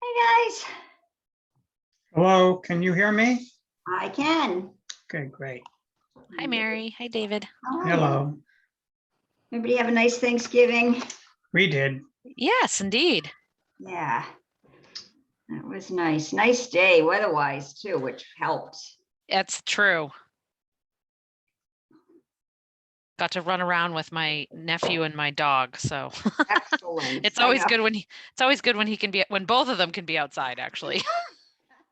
Hey guys, Hello, can you hear me? I can. Okay, great. Hi, Mary. Hi, David. How are you? Hello. Everybody have a nice Thanksgiving. We did. Yes, indeed. Yeah, that was nice. Nice day weather-wise too, which helped. That's true. Got to run around with my nephew and my dog, so Excellent. it's I always know. good when he can be when both of them can be outside, actually.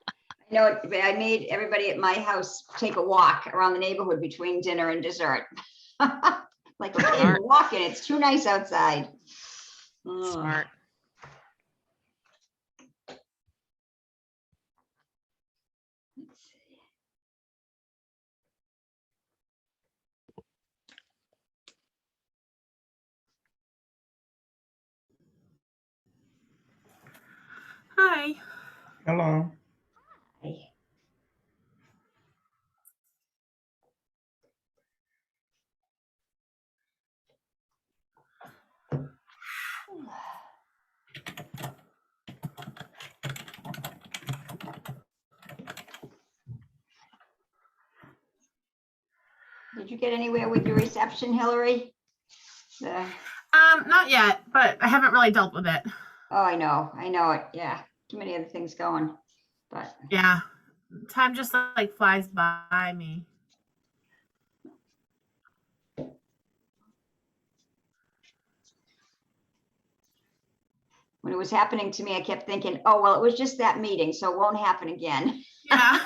I know, but I made everybody at my house take a walk around the neighborhood between dinner and dessert. Like, okay, we're Smart. walking. It's too nice outside. Oh. Smart. Let's see. Hi. Hello. Hey. Did you get anywhere with your reception, Hillary? Not yet, but I haven't really dealt with it. Oh, I know it. Yeah, too many other things going, but Yeah. Time just like flies by me. when it was happening to me, I kept thinking, oh, well, it was just that meeting, so it won't happen again. Yeah.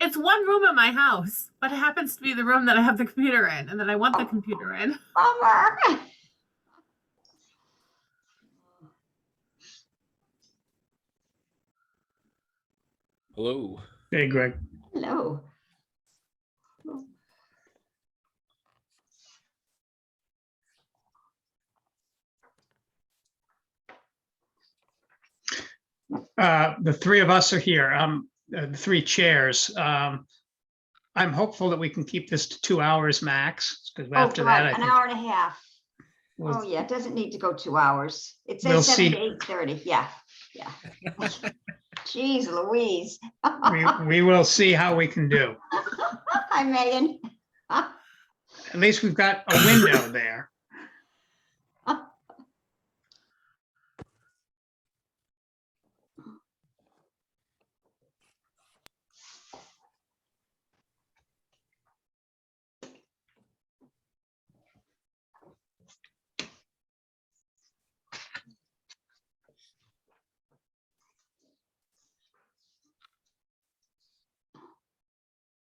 It's one room in my house, but it happens to be the room that I have the computer in and that I want the computer in. Bummer. Hello. Hey, Greg. Hello. The three of us are here. The three chairs. I'm hopeful that we can keep this to 2 hours max, because Oh, after God, that, I an think hour and a half. we'll, Oh, yeah, it doesn't need to go 2 hours. It We'll says 7 see. to 8:30. Yeah, yeah. Jeez Louise. we will see how we can do. Hi, Megan. At least we've got a window there.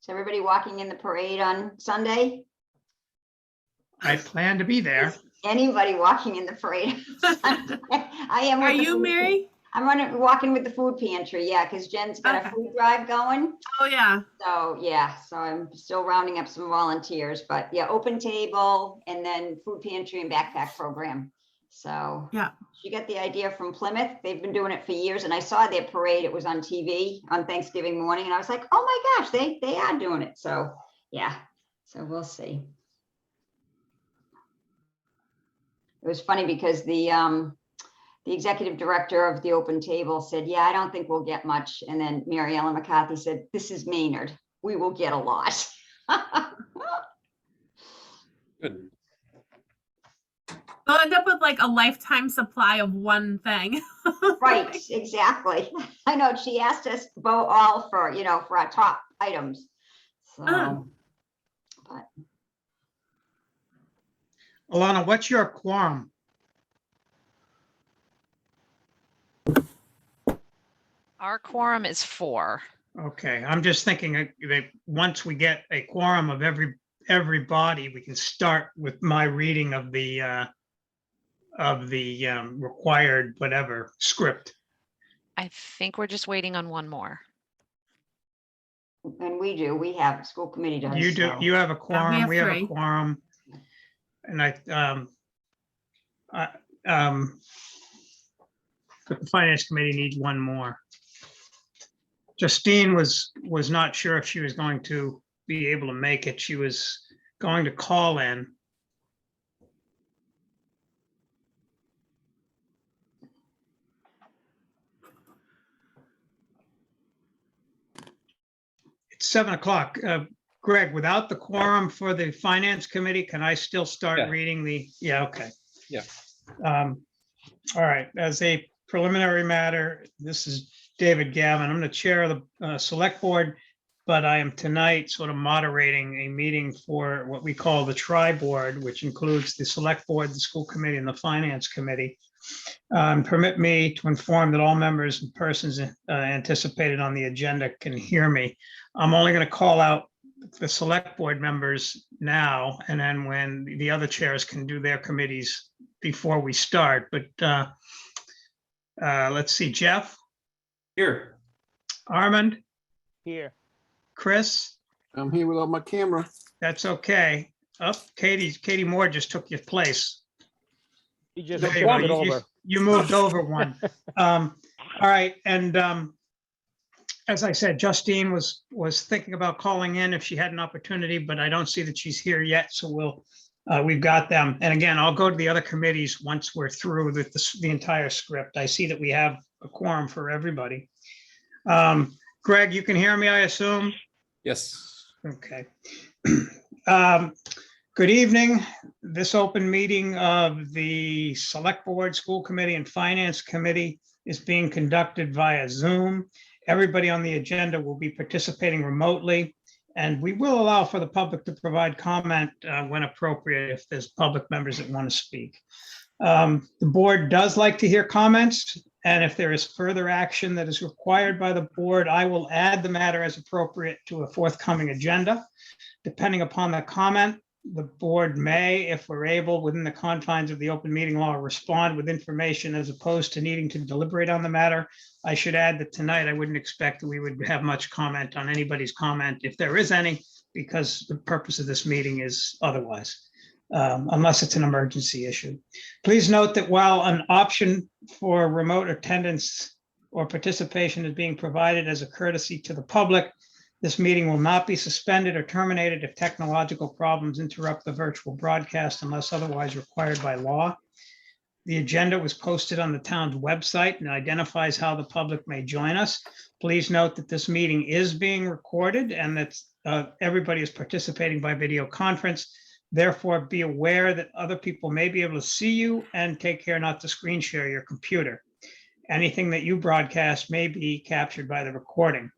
Is everybody walking in the parade on Sunday? I plan to be there. Is anybody walking in the parade on Sunday? I am. Are with the you, food Mary? I'm walking with the food pantry, yeah, because Jen's got a Okay. food drive going. Oh, yeah. So, yeah, so I'm still rounding up some volunteers, but yeah, open table and then food pantry and backpack program. So Yeah. she got the idea from Plymouth. They've been doing it for years, and I saw their parade. It was on TV on Thanksgiving morning, and I was like, oh my gosh, they are doing it. So, yeah, so we'll see. It was funny because the executive director of the open table said, yeah, I don't think we'll get much. And then Mary Ellen McCarthy said, this is Maynard. We will get a lot. Good. We'll end up with like a lifetime supply of one thing. Right, exactly. I know she asked us to vote all for, for our top items. So, but Alana, what's your quorum? Our quorum is 4. Okay, I'm just thinking that once we get a quorum of everybody, we can start with my reading of the required whatever script. I think we're just waiting on one more. and we have school committee does. You do. So. You have a quorum. have We have a three. quorum. And but the finance committee needs one more. Justine was not sure if she was going to be able to make it. She was going to call in. 7 o'clock. Greg, without the quorum for the Finance Committee, can I still start Yeah. reading the, yeah, okay. Yeah. All right, as a preliminary matter, this is David Gavin. I'm the chair of the Select Board, but I am tonight sort of moderating a meeting for what we call the Tri-Board, which includes the Select Board, the School Committee, and the Finance Committee. Permit me to inform that all members and persons anticipated on the agenda can hear me. I'm only going to call out the Select Board members now, and then when the other chairs can do their committees before we start. But let's see, Jeff, Here. Armand, Here. Chris, I'm here without my camera. that's okay. Oh, Katie Moore just took your place. You just There you go. walked it You- over. You moved over one. All right, and as I said, Justine was thinking about calling in if she had an opportunity, but I don't see that she's here yet, so we've got them. And again, I'll go to the other committees once we're through the entire script. I see that we have a quorum for everybody. Greg, you can hear me, I assume? Yes. Okay. Good evening. This open meeting of the Select Board, School Committee, and Finance Committee is being conducted via Zoom. Everybody on the agenda will be participating remotely, and we will allow for the public to provide comment when appropriate if there's public members that want to speak. The board does like to hear comments, and if there is further action that is required by the board, I will add the matter as appropriate to a forthcoming agenda. Depending upon the comment, the board may, if we're able, within the confines of the open meeting law, respond with information as opposed to needing to deliberate on the matter. I should add that tonight I wouldn't expect that we would have much comment on anybody's comment, if there is any, because the purpose of this meeting is otherwise, unless it's an emergency issue. Please note that while an option for remote attendance or participation is being provided as a courtesy to the public, this meeting will not be suspended or terminated if technological problems interrupt the virtual broadcast unless otherwise required by law. The agenda was posted on the town's website and identifies how the public may join us. Please note that this meeting is being recorded and that everybody is participating by video conference. Therefore, be aware that other people may be able to see you, and take care not to screen share your computer. Anything that you broadcast may be captured by the recording.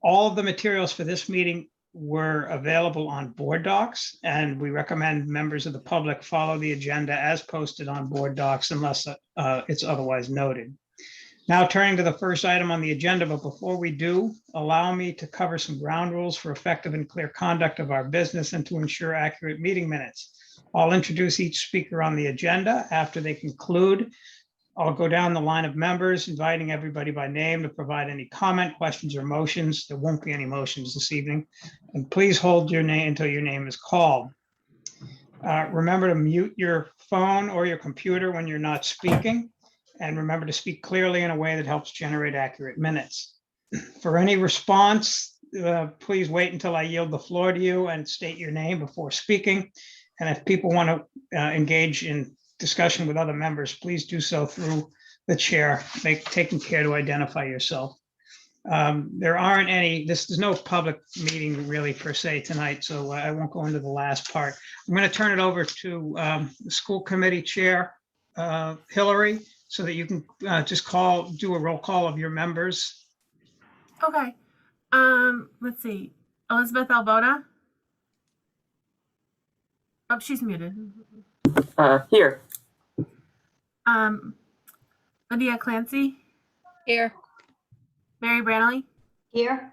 All of the materials for this meeting were available on Board Docs, and we recommend members of the public follow the agenda as posted on Board Docs unless it's otherwise noted. Now turning to the first item on the agenda, but before we do, allow me to cover some ground rules for effective and clear conduct of our business and to ensure accurate meeting minutes. I'll introduce each speaker on the agenda. After they conclude, I'll go down the line of members, inviting everybody by name to provide any comment, questions, or motions. There won't be any motions this evening. And please hold your name until your name is called. Remember to mute your phone or your computer when you're not speaking. And remember to speak clearly in a way that helps generate accurate minutes. For any response, please wait until I yield the floor to you and state your name before speaking. And if people want to engage in discussion with other members, please do so through the chair, taking care to identify yourself. There aren't any, there's no public meeting really per se tonight, so I won't go into the last part. I'm going to turn it over to the school committee chair, Hillary, so that you can just do a roll call of your members. Okay. Let's see. Elizabeth Albota. Oh, she's muted. Here. Lydia Clancy. Here. Mary Branley. Here?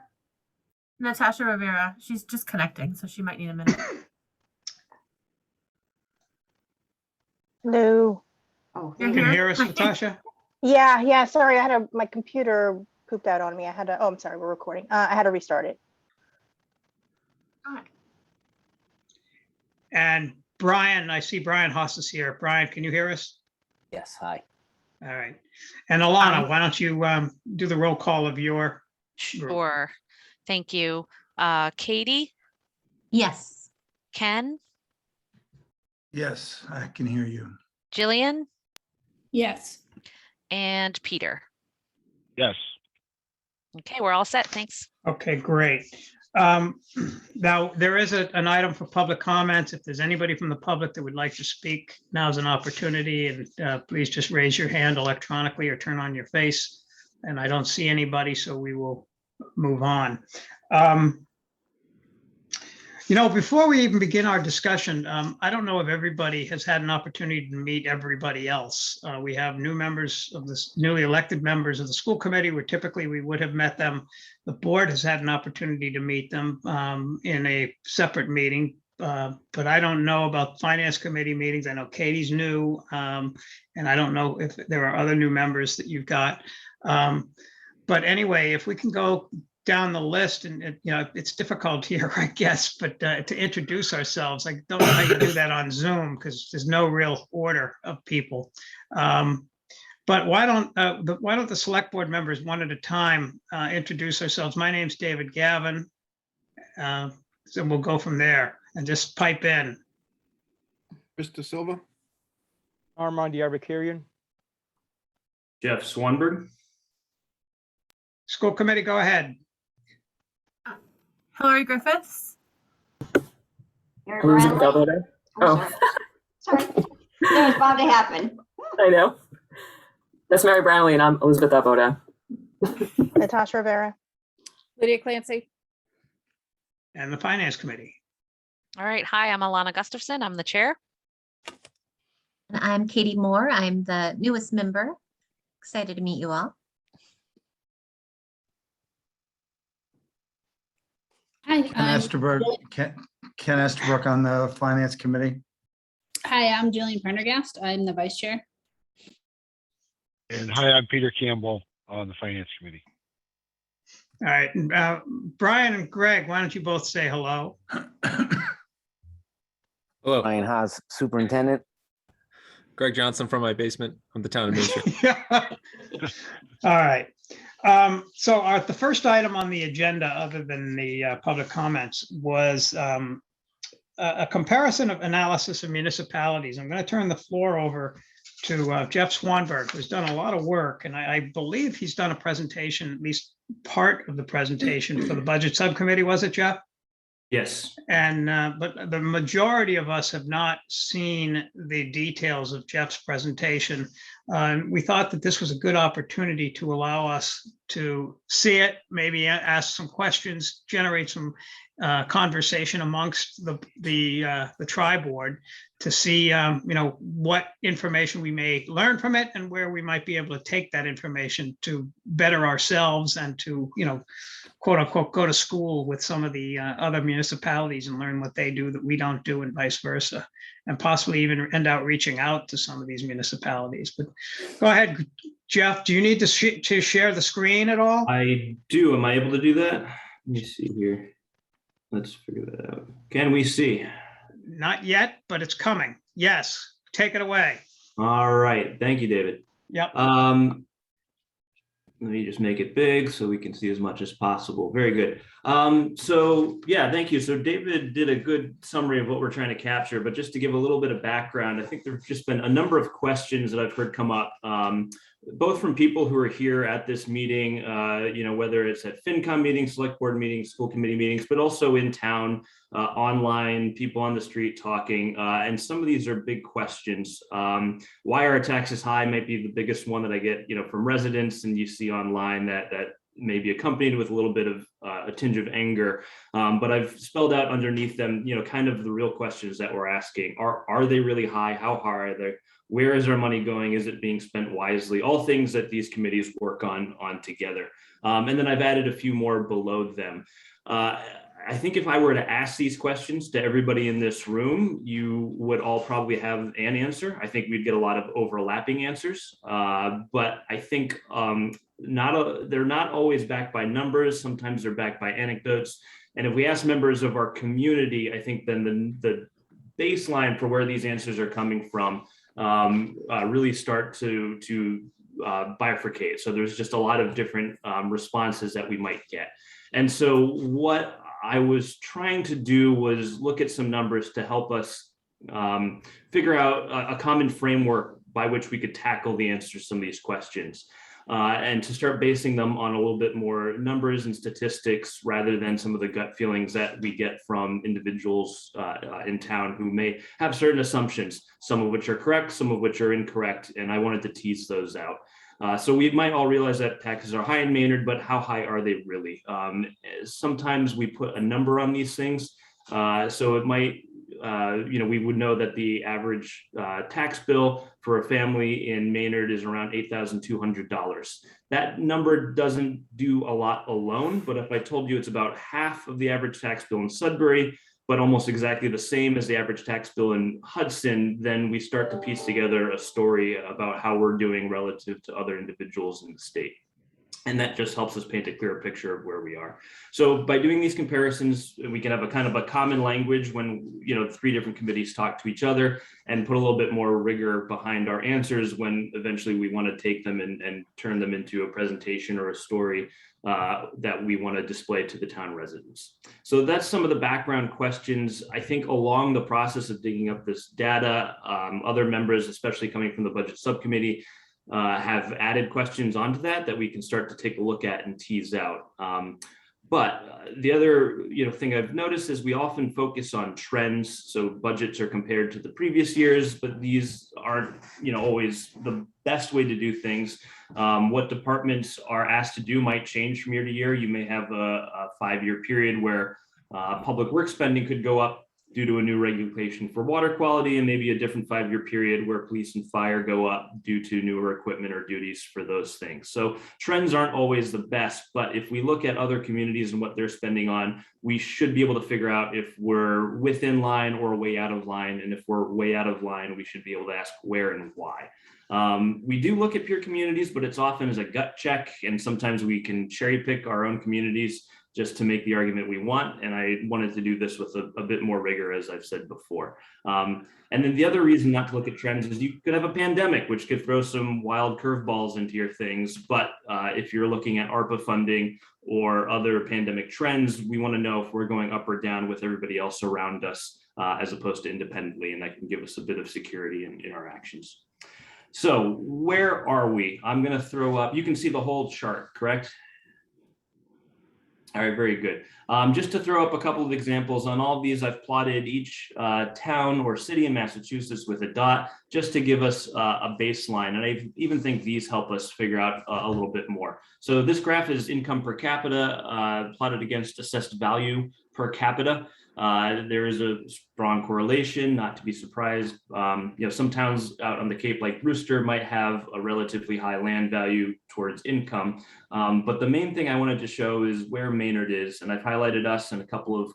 Natasha Rivera. She's just connecting, so she might need a minute. Hello. Oh, You're You can here? hear us, Natasha? Yeah. Sorry, my computer pooped out on me. Oh, I'm sorry, we're recording. I had to restart it. Alright. And Brian, I see Brian Haas is here. Brian, can you hear us? Yes. Hi. All right. And Alana, why don't you do the roll call of your group? Sure. Thank you. Katie, Yes. Ken, Yes, I can hear you. Jillian, Yes. and Peter. Yes. Okay, we're all set. Thanks. Okay, great. Now, there is an item for public comments. If there's anybody from the public that would like to speak, now's an opportunity, and please just raise your hand electronically or turn on your face. And I don't see anybody, so we will move on. Before we even begin our discussion, I don't know if everybody has had an opportunity to meet everybody else. We have new members of this, newly elected members of the school committee, where typically we would have met them. The board has had an opportunity to meet them in a separate meeting, but I don't know about finance committee meetings. I know Katie's new, and I don't know if there are other new members that you've got. But anyway, if we can go down the list, and it's difficult here, I guess, but to introduce ourselves, I don't know how you do that on Zoom because there's no real order of people. But why don't the select board members one at a time introduce ourselves? My name's David Gavin. So we'll go from there and just pipe in. Mr. Silva? Armand Yarbakarian. Jeff Swanberg. School committee, go ahead. Hillary Griffiths. Mary Elizabeth Brownlee? Alberta. Oh, sorry. Sorry. That was bound to happen. I know. That's Mary Brownlee, and I'm Elizabeth Alberta. Natasha Rivera. Lydia Clancy. And the finance committee. All right. Hi, I'm Alana Gustafson. I'm the chair. And I'm Katie Moore. I'm the newest member. Excited to meet you all. Hi, Ken Estabrook on the finance committee. I'm Jillian Prendergast. I'm the vice chair. And hi, I'm Peter Campbell on the finance committee. All right. Brian and Greg, why don't you both say hello? Hello, Ryan Haas, superintendent. Greg Johnson from my basement. I'm the town administrator. All right. So the first item on the agenda, other than the public comments, was a comparison of analysis of municipalities. I'm going to turn the floor over to Jeff Swanberg, who's done a lot of work, and I believe he's done a presentation, at least part of the presentation for the budget subcommittee. Was it, Jeff? Yes. And but the majority of us have not seen the details of Jeff's presentation. We thought that this was a good opportunity to allow us to see it, maybe ask some questions, generate some conversation amongst the tri-board to see what information we may learn from it and where we might be able to take that information to better ourselves and to quote unquote go to school with some of the other municipalities and learn what they do that we don't do, and vice versa, and possibly even end up reaching out to some of these municipalities. But go ahead, Jeff. Do you need to share the screen at all? I do. Am I able to do that? Let me see here. Let's figure that out. Can we see? Not yet, but it's coming. Yes, take it away. All right. Thank you, David. Yep. Let me just make it big so we can see as much as possible. Very good. So yeah, thank you. So David did a good summary of what we're trying to capture, but just to give a little bit of background, I think there've just been a number of questions that I've heard come up, both from people who are here at this meeting, whether it's at FinCom meetings, select board meetings, school committee meetings, but also in town, online, people on the street talking. And some of these are big questions. Why are our taxes high might be the biggest one that I get, from residents, and you see online that may be accompanied with a little bit of a tinge of anger. But I've spelled out underneath them, kind of the real questions that we're asking. Are they really high? How high are they? Where is our money going? Is it being spent wisely? All things that these committees work on together. And then I've added a few more below them. I think if I were to ask these questions to everybody in this room, you would all probably have an answer. I think we'd get a lot of overlapping answers, but I think they're not always backed by numbers. Sometimes they're backed by anecdotes. And if we ask members of our community, I think then the baseline for where these answers are coming from really start to bifurcate. So there's just a lot of different responses that we might get. And so what I was trying to do was look at some numbers to help us figure out a common framework by which we could tackle the answers to some of these questions. and to start basing them on a little bit more numbers and statistics rather than some of the gut feelings that we get from individuals in town who may have certain assumptions, some of which are correct, some of which are incorrect, and I wanted to tease those out. So we might all realize that taxes are high in Maynard, but how high are they really? Sometimes we put a number on these things. So it might, we would know that the average tax bill for a family in Maynard is around $8,200. That number doesn't do a lot alone, but if I told you it's about half of the average tax bill in Sudbury, but almost exactly the same as the average tax bill in Hudson, then we start to piece together a story about how we're doing relative to other individuals in the state. And that just helps us paint a clearer picture of where we are. So by doing these comparisons, we can have a kind of a common language when, three different committees talk to each other, and put a little bit more rigor behind our answers when eventually we want to take them and turn them into a presentation or a story that we want to display to the town residents. So that's some of the background questions. I think along the process of digging up this data, other members, especially coming from the budget subcommittee, have added questions onto that we can start to take a look at and tease out. But the other thing I've noticed is we often focus on trends. So budgets are compared to the previous years, but these aren't always the best way to do things. What departments are asked to do might change from year to year. You may have a 5-year period where public works spending could go up due to a new regulation for water quality, and maybe a different 5-year period where police and fire go up due to newer equipment or duties for those things. So trends aren't always the best, but if we look at other communities and what they're spending on, we should be able to figure out if we're within line or way out of line. And if we're way out of line, we should be able to ask where and why. We do look at peer communities, but it's often as a gut check, and sometimes we can cherry pick our own communities just to make the argument we want. And I wanted to do this with a bit more rigor, as I've said before. And then the other reason not to look at trends is you could have a pandemic, which could throw some wild curveballs into your things. But if you're looking at ARPA funding or other pandemic trends, we want to know if we're going up or down with everybody else around us, as opposed to independently, and that can give us a bit of security in our actions. So where are we? I'm going to throw up, you can see the whole chart, correct? All right, very good. Just to throw up a couple of examples on all of these, I've plotted each town or city in Massachusetts with a dot, just to give us a baseline. And I even think these help us figure out a little bit more. So this graph is income per capita plotted against assessed value per capita. There is a strong correlation, not to be surprised. Some towns out on the Cape like Brewster might have a relatively high land value towards income. But the main thing I wanted to show is where Maynard is. And I've highlighted us and a couple of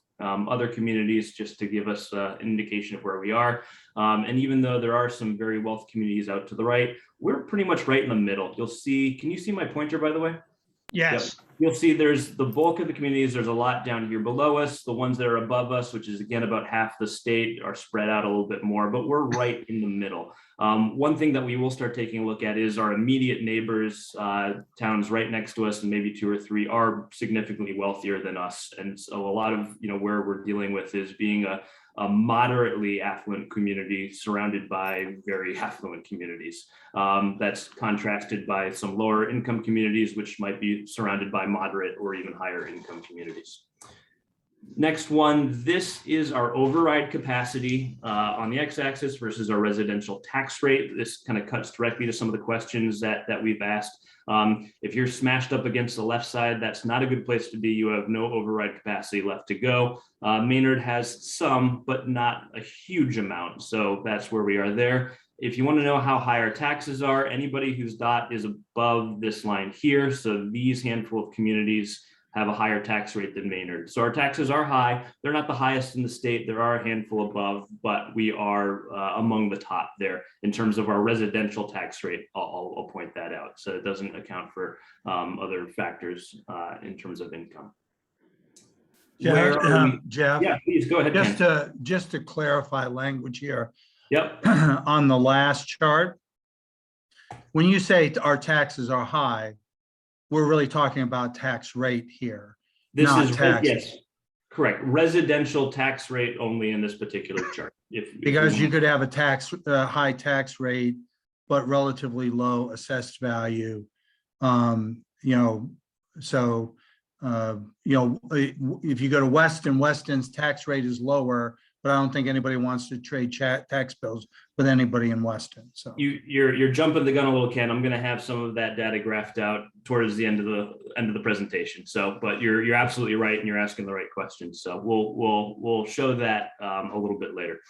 other communities just to give us an indication of where we are. And even though there are some very wealthy communities out to the right, we're pretty much right in the middle. You'll see, can you see my pointer, by the way? Yes. Yep. You'll see there's the bulk of the communities. There's a lot down here below us. The ones that are above us, which is again about half the state, are spread out a little bit more, but we're right in the middle. One thing that we will start taking a look at is our immediate neighbors, towns right next to us, and maybe 2 or 3 are significantly wealthier than us. And so a lot of where we're dealing with is being a moderately affluent community surrounded by very affluent communities. That's contrasted by some lower income communities, which might be surrounded by moderate or even higher income communities. Next one, this is our override capacity on the x-axis versus our residential tax rate. This kind of cuts directly to some of the questions that we've asked. If you're smashed up against the left side, that's not a good place to be. You have no override capacity left to go. Maynard has some, but not a huge amount. So that's where we are there. If you want to know how high our taxes are, anybody whose dot is above this line here, so these handful of communities have a higher tax rate than Maynard. So our taxes are high. They're not the highest in the state. There are a handful above, but we are among the top there in terms of our residential tax rate. I'll point that out. So it doesn't account for other factors in terms of income. Jeff, yeah, please go ahead. Just to clarify language here. Yep. On the last chart, when you say our taxes are high, we're really talking about tax rate here. This not is taxes. Yes, correct. Residential tax rate only in this particular chart. Because you could have a high tax rate, but relatively low assessed value You know, so, you know, if you go to Weston, Weston's tax rate is lower, but I don't think anybody wants to trade tax bills with anybody in Weston. So You're jumping the gun a little, Ken. I'm going to have some of that data graphed out towards the end of the presentation. So, but you're absolutely right, and you're asking the right questions. So we'll show that a little bit later.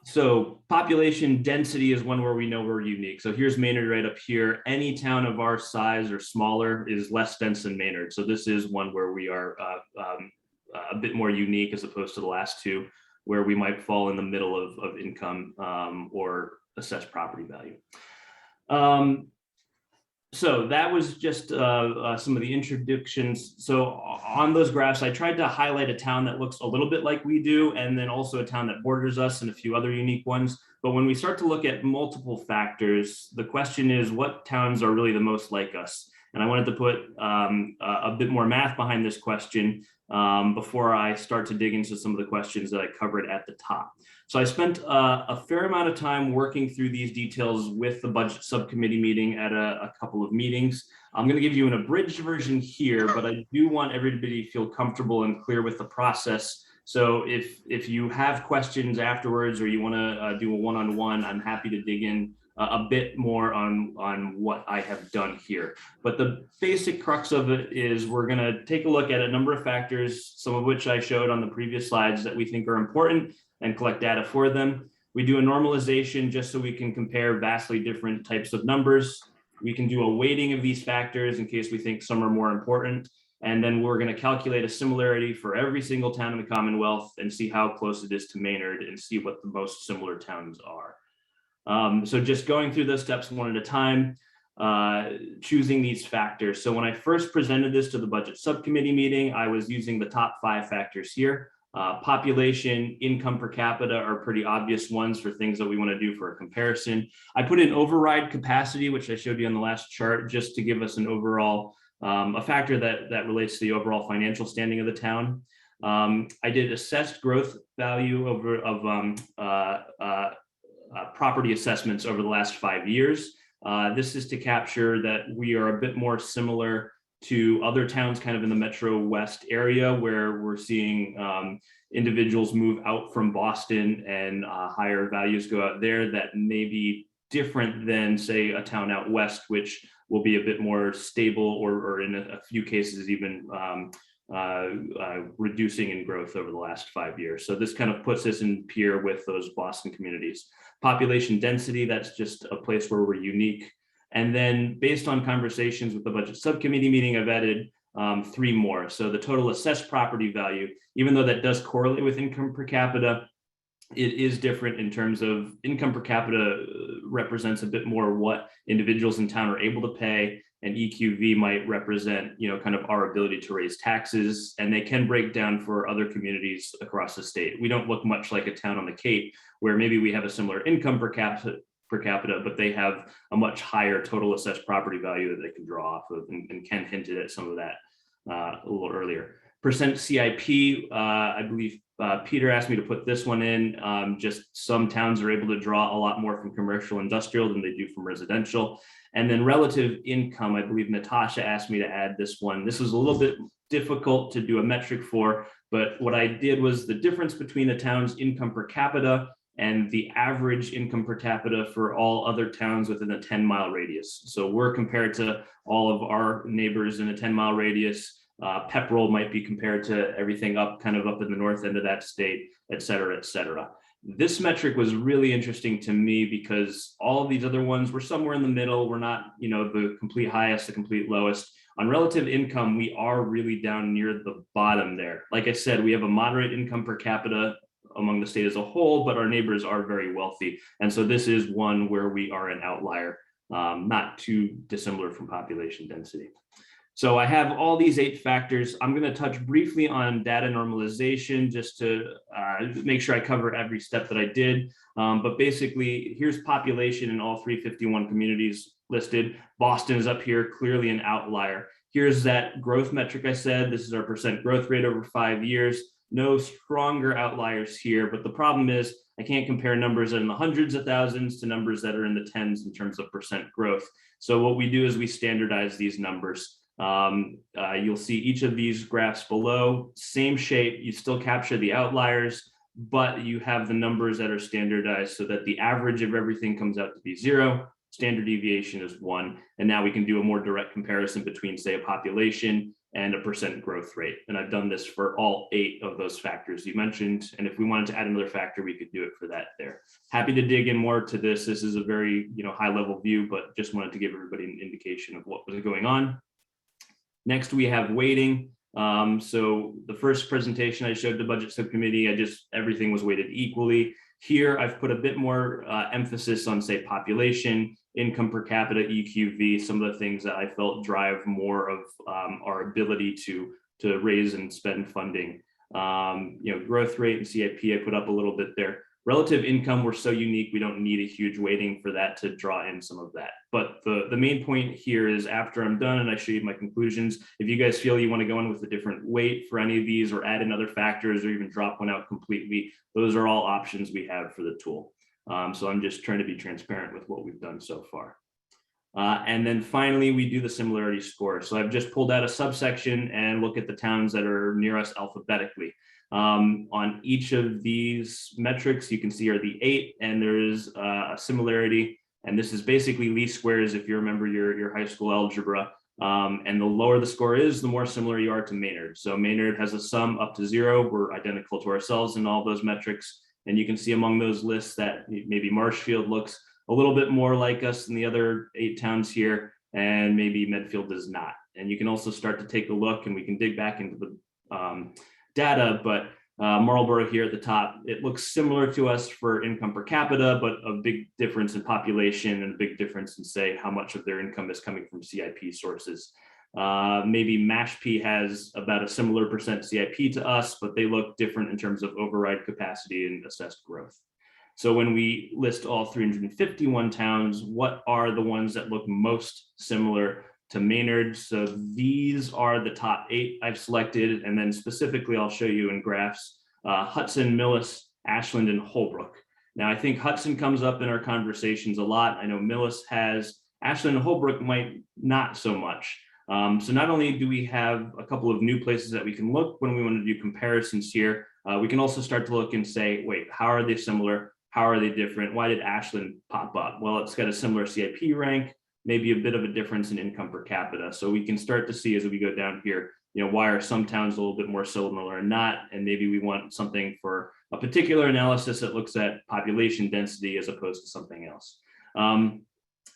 So population density is one where we know we're unique. So here's Maynard right up here. Any town of our size or smaller is less dense than Maynard. So this is one where we are a bit more unique as opposed to the last two, where we might fall in the middle of income or assessed property value. So that was just some of the introductions. So on those graphs, I tried to highlight a town that looks a little bit like we do, and then also a town that borders us and a few other unique ones. But when we start to look at multiple factors, the question is, what towns are really the most like us? And I wanted to put a bit more math behind this question before I start to dig into some of the questions that I covered at the top. So I spent a fair amount of time working through these details with the budget subcommittee meeting at a couple of meetings. I'm going to give you an abridged version here, but I do want everybody to feel comfortable and clear with the process. So if you have questions afterwards, or you want to do a one-on-one, I'm happy to dig in a bit more on what I have done here. But the basic crux of it is we're going to take a look at a number of factors, some of which I showed on the previous slides that we think are important, and collect data for them. We do a normalization just so we can compare vastly different types of numbers. We can do a weighting of these factors in case we think some are more important. And then we're going to calculate a similarity for every single town in the Commonwealth and see how close it is to Maynard and see what the most similar towns are. So just going through those steps one at a time, choosing these factors. So when I first presented this to the budget subcommittee meeting, I was using the top 5 factors here. Population, income per capita are pretty obvious ones for things that we want to do for a comparison. I put in override capacity, which I showed you on the last chart, just to give us an overall, a factor that relates to the overall financial standing of the town. I did assessed growth value of property assessments over the last 5 years. This is to capture that we are a bit more similar to other towns kind of in the Metro West area, where we're seeing individuals move out from Boston and higher values go out there that may be different than, say, a town out west, which will be a bit more stable or in a few cases even reducing in growth over the last 5 years. So this kind of puts us in peer with those Boston communities. Population density, that's just a place where we're unique. And then based on conversations with the budget subcommittee meeting, I've added 3 more. So the total assessed property value, even though that does correlate with income per capita, it is different in terms of income per capita represents a bit more what individuals in town are able to pay, and EQV might represent, you know, kind of our ability to raise taxes, and they can break down for other communities across the state. We don't look much like a town on the Cape where maybe we have a similar income per capita, but they have a much higher total assessed property value that they can draw off of, and Ken hinted at some of that a little earlier. Percent CIP, I believe Peter asked me to put this one in. Just some towns are able to draw a lot more from commercial industrial than they do from residential. And then relative income, I believe Natasha asked me to add this one. This was a little bit difficult to do a metric for, but what I did was the difference between the town's income per capita and the average income per capita for all other towns within a 10-mile radius. So we're compared to all of our neighbors in a 10-mile radius. Pepperell might be compared to everything up kind of up in the north end of that state, et cetera, et cetera. This metric was really interesting to me because all of these other ones were somewhere in the middle. We're not, you know, the complete highest, the complete lowest. On relative income, we are really down near the bottom there. Like I said, we have a moderate income per capita among the state as a whole, but our neighbors are very wealthy. And so this is one where we are an outlier, not too dissimilar from population density. So I have all these 8 factors. I'm going to touch briefly on data normalization just to make sure I cover every step that I did. But basically, here's population in all 351 communities listed. Boston is up here, clearly an outlier. Here's that growth metric I said. This is our percent growth rate over 5 years. No stronger outliers here, but the problem is I can't compare numbers in the hundreds of thousands to numbers that are in the tens in terms of percent growth. So what we do is we standardize these numbers. You'll see each of these graphs below, same shape, you still capture the outliers, but you have the numbers that are standardized so that the average of everything comes out to be 0, standard deviation is 1, and now we can do a more direct comparison between, say, a population and a percent growth rate. And I've done this for all 8 of those factors you mentioned, and if we wanted to add another factor, we could do it for that there. Happy to dig in more to this. This is a very high level view, but just wanted to give everybody an indication of what was going on. Next, we have weighting. So the first presentation I showed the budget subcommittee, everything was weighted equally. Here, I've put a bit more emphasis on, say, population, income per capita, EQV, some of the things that I felt drive more of our ability to raise and spend funding. Growth rate and CIP, I put up a little bit there. Relative income, we're so unique, we don't need a huge weighting for that to draw in some of that. But the main point here is, after I'm done and I show you my conclusions, if you guys feel you want to go in with a different weight for any of these, or add in other factors, or even drop one out completely, those are all options we have for the tool. So I'm just trying to be transparent with what we've done so far. And then finally, we do the similarity score. So I've just pulled out a subsection and look at the towns that are near us alphabetically. On each of these metrics, you can see are the 8, and there is a similarity. And this is basically least squares, if you remember your high school algebra. And the lower the score is, the more similar you are to Maynard. So Maynard has a sum up to 0. We're identical to ourselves in all those metrics. And you can see among those lists that maybe Marshfield looks a little bit more like us than the other 8 towns here, and maybe Medfield does not. And you can also start to take a look, and we can dig back into the data, but Marlborough here at the top, it looks similar to us for income per capita, but a big difference in population and a big difference in, say, how much of their income is coming from CIP sources. Maybe Mashpee has about a similar percent CIP to us, but they look different in terms of override capacity and assessed growth. So when we list all 351 towns, what are the ones that look most similar to Maynard? So these are the top 8 I've selected, and then specifically I'll show you in graphs, Hudson, Millis, Ashland, and Holbrook. Now I think Hudson comes up in our conversations a lot. I know Millis has, Ashland and Holbrook might not so much. So not only do we have a couple of new places that we can look when we want to do comparisons here, we can also start to look and say, wait, how are they similar? How are they different? Why did Ashland pop up? Well, it's got a similar CIP rank, maybe a bit of a difference in income per capita. So we can start to see as we go down here, why are some towns a little bit more similar or not? And maybe we want something for a particular analysis that looks at population density as opposed to something else.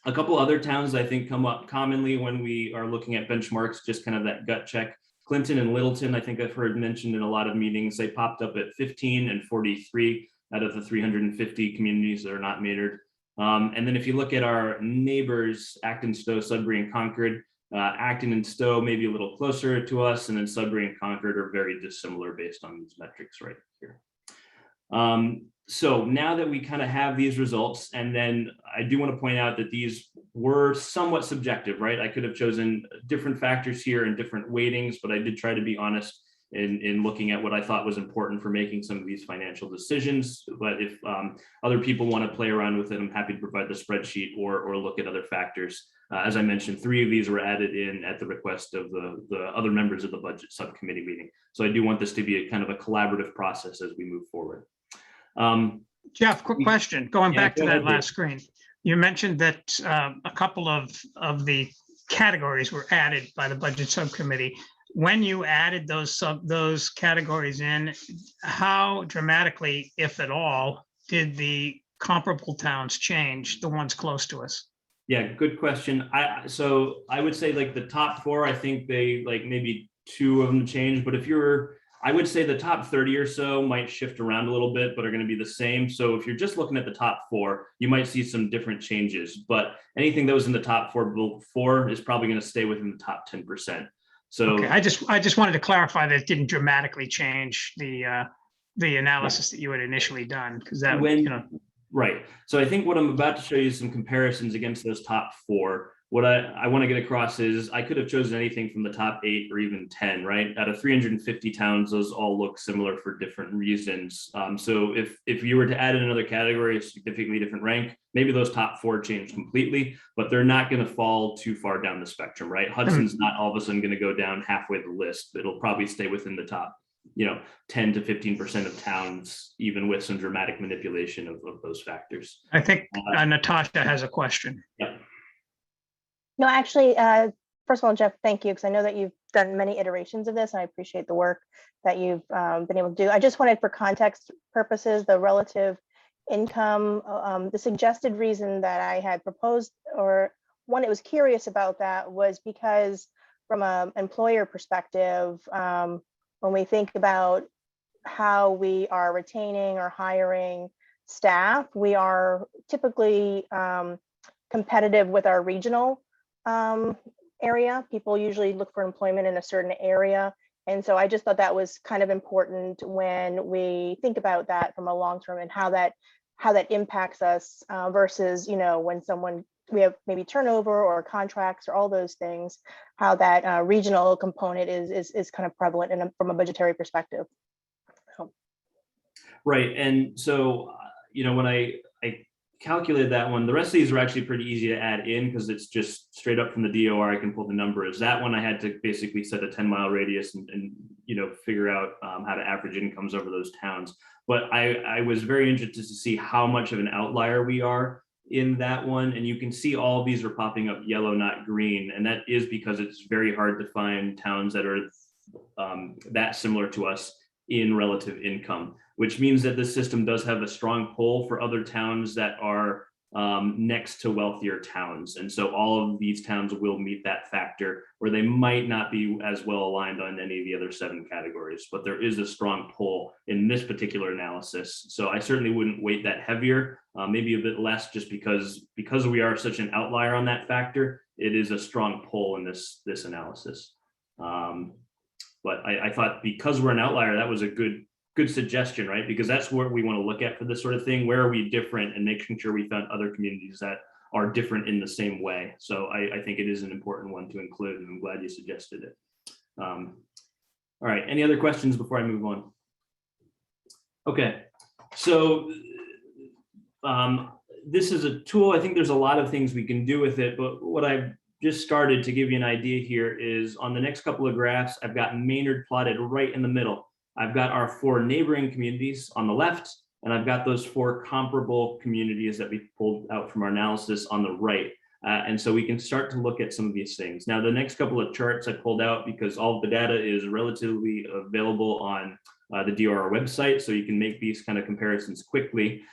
A couple other towns I think come up commonly when we are looking at benchmarks, just kind of that gut check. Clinton and Littleton, I think I've heard mentioned in a lot of meetings, they popped up at 15 and 43 out of the 350 communities that are not Maynard. And then if you look at our neighbors, Acton, Stowe, Sudbury, and Concord, Acton and Stowe may be a little closer to us, and then Sudbury and Concord are very dissimilar based on these metrics right here. So now that we kind of have these results, and then I do want to point out that these were somewhat subjective, right? I could have chosen different factors here and different weightings, but I did try to be honest in looking at what I thought was important for making some of these financial decisions. But if other people want to play around with it, I'm happy to provide the spreadsheet or look at other factors. As I mentioned, 3 of these were added in at the request of the other members of the budget subcommittee meeting. So I do want this to be a kind of a collaborative process as we move forward. Jeff, quick question, going back to go that ahead, last screen. You mentioned that a couple of the categories were added by the budget subcommittee. When you added those categories in, how dramatically, if at all, did the comparable towns change, the ones close to us? Yeah, good question. So I would say like the top 4, I think they like maybe 2 of them changed, but I would say the top 30 or so might shift around a little bit, but are going to be the same. So if you're just looking at the top 4, you might see some different changes, but anything that was in the top 4 is probably going to stay within the top 10%. So okay, I just wanted to clarify that it didn't dramatically change the analysis that you had initially done, because that right. So I think what I'm about to show you is some comparisons against those top 4. what I want to get across is I could have chosen anything from the top 8 or even 10, right? Out of 350 towns, those all look similar for different reasons. So if you were to add in another category, a significantly different rank, maybe those top 4 change completely, but they're not going to fall too far down the spectrum, right? Hudson's not all of a sudden going to go down halfway the list. It'll probably stay within the top, 10 to 15% of towns, even with some dramatic manipulation of those factors. I think Natasha has a question. Yeah. No, actually, first of all, Jeff, thank you, because I know that you've done many iterations of this, and I appreciate the work that you've been able to do. I just wanted, for context purposes, the relative income, the suggested reason that I had proposed, or one that was curious about that, was because from an employer perspective, when we think about how we are retaining or hiring staff, we are typically competitive with our regional area. People usually look for employment in a certain area. And so I just thought that was kind of important when we think about that from a long term, and how that impacts us versus, when we have maybe turnover or contracts or all those things, how that regional component is kind of prevalent from a budgetary perspective. Right. And so, when I calculated that one, the rest of these are actually pretty easy to add in because it's just straight up from the DOR. I can pull the numbers. That one I had to basically set a 10-mile radius and figure out how to average incomes over those towns. But I was very interested to see how much of an outlier we are in that one. And you can see all these are popping up yellow, not green. And that is because it's very hard to find towns that are that similar to us in relative income, which means that this system does have a strong pull for other towns that are next to wealthier towns. And so all of these towns will meet that factor where they might not be as well aligned on any of the other 7 categories, but there is a strong pull in this particular analysis. So I certainly wouldn't weight that heavier, maybe a bit less, just because we are such an outlier on that factor. It is a strong pull in this analysis. But I thought because we're an outlier, that was a good suggestion, right? Because that's what we want to look at for this sort of thing. Where are we different, and making sure we found other communities that are different in the same way. So I think it is an important one to include, and I'm glad you suggested it. All right, any other questions before I move on? Okay, so this is a tool. I think there's a lot of things we can do with it, but what I've just started to give you an idea here is on the next couple of graphs, I've got Maynard plotted right in the middle. I've got our 4 neighboring communities on the left, and I've got those 4 comparable communities that we pulled out from our analysis on the right. And so we can start to look at some of these things. Now, the next couple of charts I pulled out because all of the data is relatively available on the DOR website, so you can make these kind of comparisons quickly.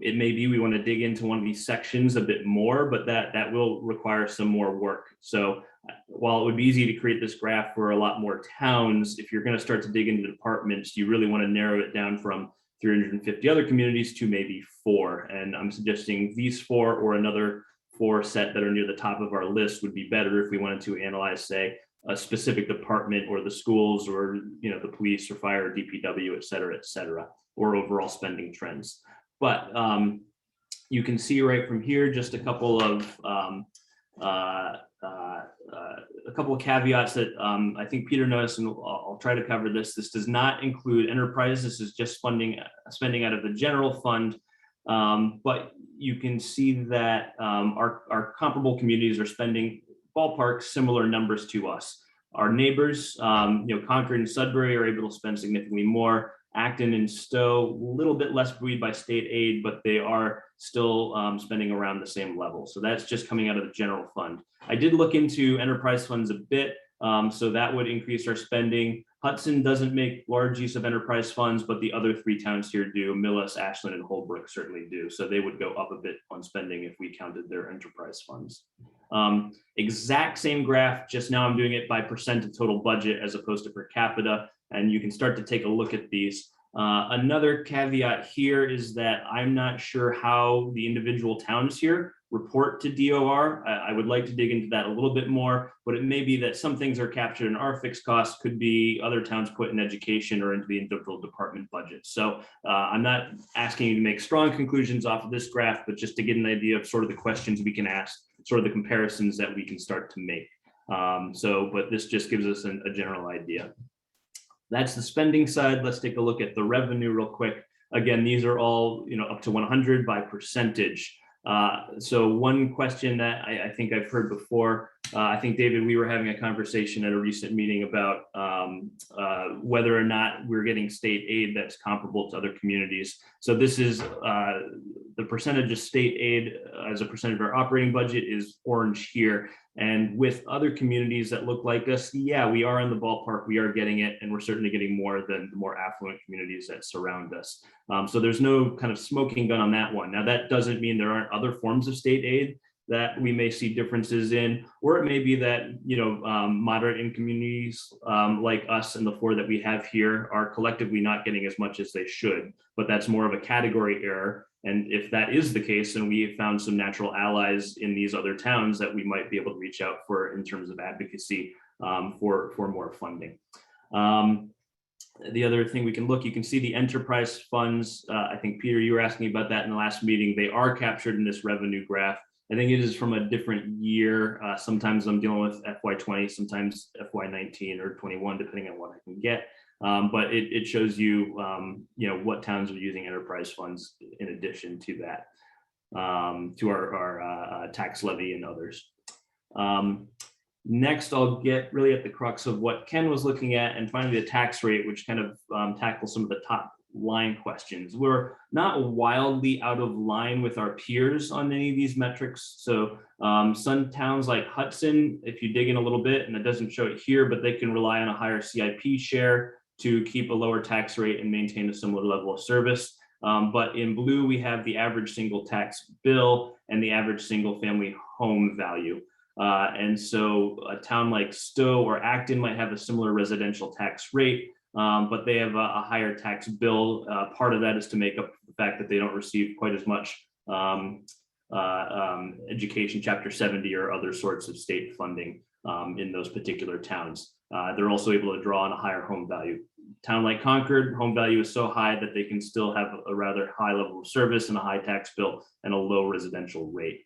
It may be we want to dig into one of these sections a bit more, but that will require some more work. So while it would be easy to create this graph for a lot more towns, if you're going to start to dig into departments, you really want to narrow it down from 350 other communities to maybe 4. And I'm suggesting these 4 or another 4 set that are near the top of our list would be better if we wanted to analyze, say, a specific department or the schools or the police or fire or DPW, et cetera, or overall spending trends. But you can see right from here just a couple of caveats that I think Peter noticed, and I'll try to cover this. This does not include enterprise. This is just spending out of the general fund. But you can see that our comparable communities are spending ballpark similar numbers to us. Our neighbors, Concord and Sudbury, are able to spend significantly more. Acton and Stowe, a little bit less buoyed by state aid, but they are still spending around the same level. So that's just coming out of the general fund. I did look into enterprise funds a bit, so that would increase our spending. Hudson doesn't make large use of enterprise funds, but the other 3 towns here do. Millis, Ashland, and Holbrook certainly do. So they would go up a bit on spending if we counted their enterprise funds. Exact same graph, just now I'm doing it by percent of total budget as opposed to per capita. And you can start to take a look at these. Another caveat here is that I'm not sure how the individual towns here report to DOR. I would like to dig into that a little bit more, but it may be that some things are captured in our fixed costs, could be other towns put in education or into the individual department budget. So I'm not asking you to make strong conclusions off of this graph, but just to get an idea of sort of the questions we can ask sort of the comparisons that we can start to make. But this just gives us a general idea. That's the spending side. Let's take a look at the revenue real quick. Again, these are all, up to 100 by percentage. So one question that I think I've heard before, I think, David, we were having a conversation at a recent meeting about whether or not we're getting state aid that's comparable to other communities. So this is the percentage of state aid as a percentage of our operating budget is orange here. And with other communities that look like us, yeah, we are in the ballpark, we are getting it, and we're certainly getting more than the more affluent communities that surround us. So there's no kind of smoking gun on that one. Now, that doesn't mean there aren't other forms of state aid that we may see differences in, or it may be that, moderate income communities like us and the four that we have here are collectively not getting as much as they should, but that's more of a category error. And if that is the case, then we have found some natural allies in these other towns that we might be able to reach out for in terms of advocacy for more funding. The other thing we can look, you can see the enterprise funds. I think, Peter, you were asking about that in the last meeting. They are captured in this revenue graph. I think it is from a different year. Sometimes I'm dealing with FY20, sometimes FY19 or 21, depending on what I can get. But it shows you, what towns are using enterprise funds in addition to that, to our tax levy and others. Next, I'll get really at the crux of what Ken was looking at, and finally the tax rate, which kind of tackles some of the top line questions. We're not wildly out of line with our peers on any of these metrics. So some towns like Hudson, if you dig in a little bit, and it doesn't show it here, but they can rely on a higher CIP share to keep a lower tax rate and maintain a similar level of service. But in blue, we have the average single tax bill and the average single family home value. And so a town like Stowe or Acton might have a similar residential tax rate, but they have a higher tax bill. Part of that is to make up for the fact that they don't receive quite as much education, Chapter 70 or other sorts of state funding in those particular towns. They're also able to draw on a higher home value. Town like Concord, home value is so high that they can still have a rather high level of service and a high tax bill and a low residential rate.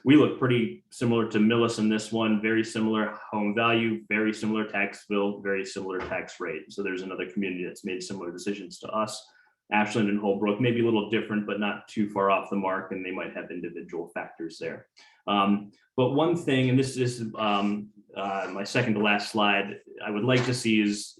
We look pretty similar to Millis in this one, very similar home value, very similar tax bill, very similar tax rate. So there's another community that's made similar decisions to us. Ashland and Holbrook may be a little different, but not too far off the mark, and they might have individual factors there. But one thing, and this is my second to last slide, I would like to see is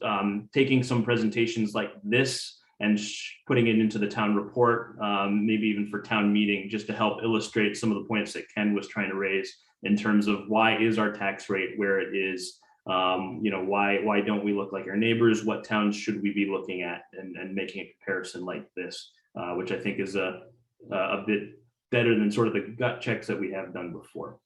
taking some presentations like this and putting it into the town report, maybe even for town meeting, just to help illustrate some of the points that Ken was trying to raise in terms of why is our tax rate where it is, why don't we look like our neighbors, what towns should we be looking at, and making a comparison like this, which I think is a bit better than sort of the gut checks that we have done before.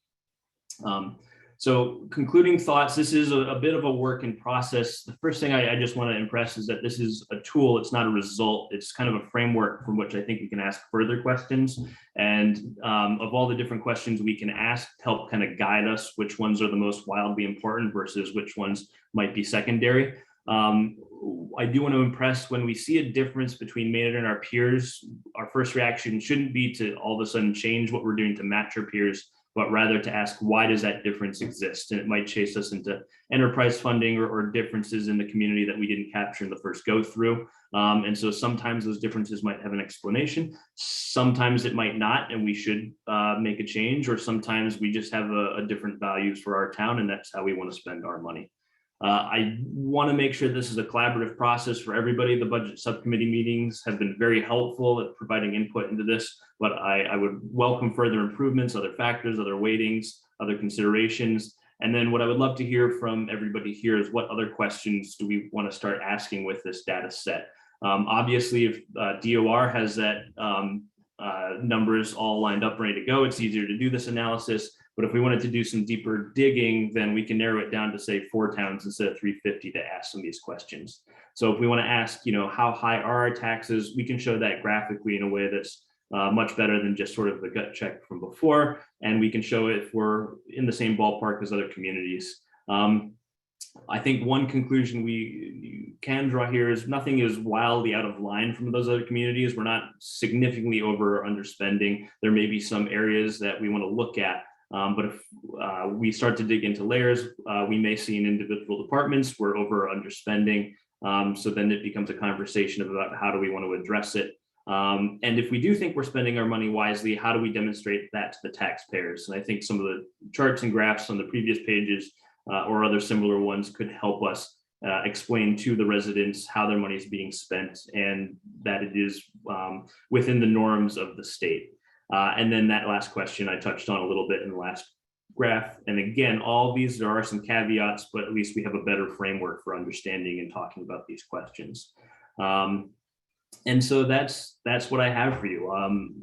So concluding thoughts, this is a bit of a work in process. The first thing I just want to impress is that this is a tool, it's not a result. It's kind of a framework from which I think we can ask further questions. And of all the different questions we can ask to help kind of guide us, which ones are the most wildly important versus which ones might be secondary. I do want to impress, when we see a difference between Maynard and our peers, our first reaction shouldn't be to all of a sudden change what we're doing to match our peers, but rather to ask, why does that difference exist? And it might chase us into enterprise funding or differences in the community that we didn't capture in the first go through. And so sometimes those differences might have an explanation. Sometimes it might not, and we should make a change, or sometimes we just have a different values for our town, and that's how we want to spend our money. I want to make sure this is a collaborative process for everybody. The budget subcommittee meetings have been very helpful at providing input into this, but I would welcome further improvements, other factors, other weightings, other considerations. And then what I would love to hear from everybody here is, what other questions do we want to start asking with this data set? Obviously, if DOR has that numbers all lined up, ready to go, it's easier to do this analysis. But if we wanted to do some deeper digging, then we can narrow it down to, say, 4 towns instead of 350 to ask some of these questions. So if we want to ask, how high are our taxes, we can show that graphically in a way that's much better than just sort of the gut check from before. And we can show it if we're in the same ballpark as other communities. I think one conclusion we can draw here is nothing is wildly out of line from those other communities. We're not significantly over or underspending. There may be some areas that we want to look at. But if we start to dig into layers, we may see in individual departments we're over or underspending. So then it becomes a conversation about how do we want to address it. And if we do think we're spending our money wisely, how do we demonstrate that to the taxpayers? And I think some of the charts and graphs on the previous pages or other similar ones could help us explain to the residents how their money is being spent and that it is within the norms of the state. And then that last question I touched on a little bit in the last graph. And again, all these, there are some caveats, but at least we have a better framework for understanding and talking about these questions. And so that's what I have for you.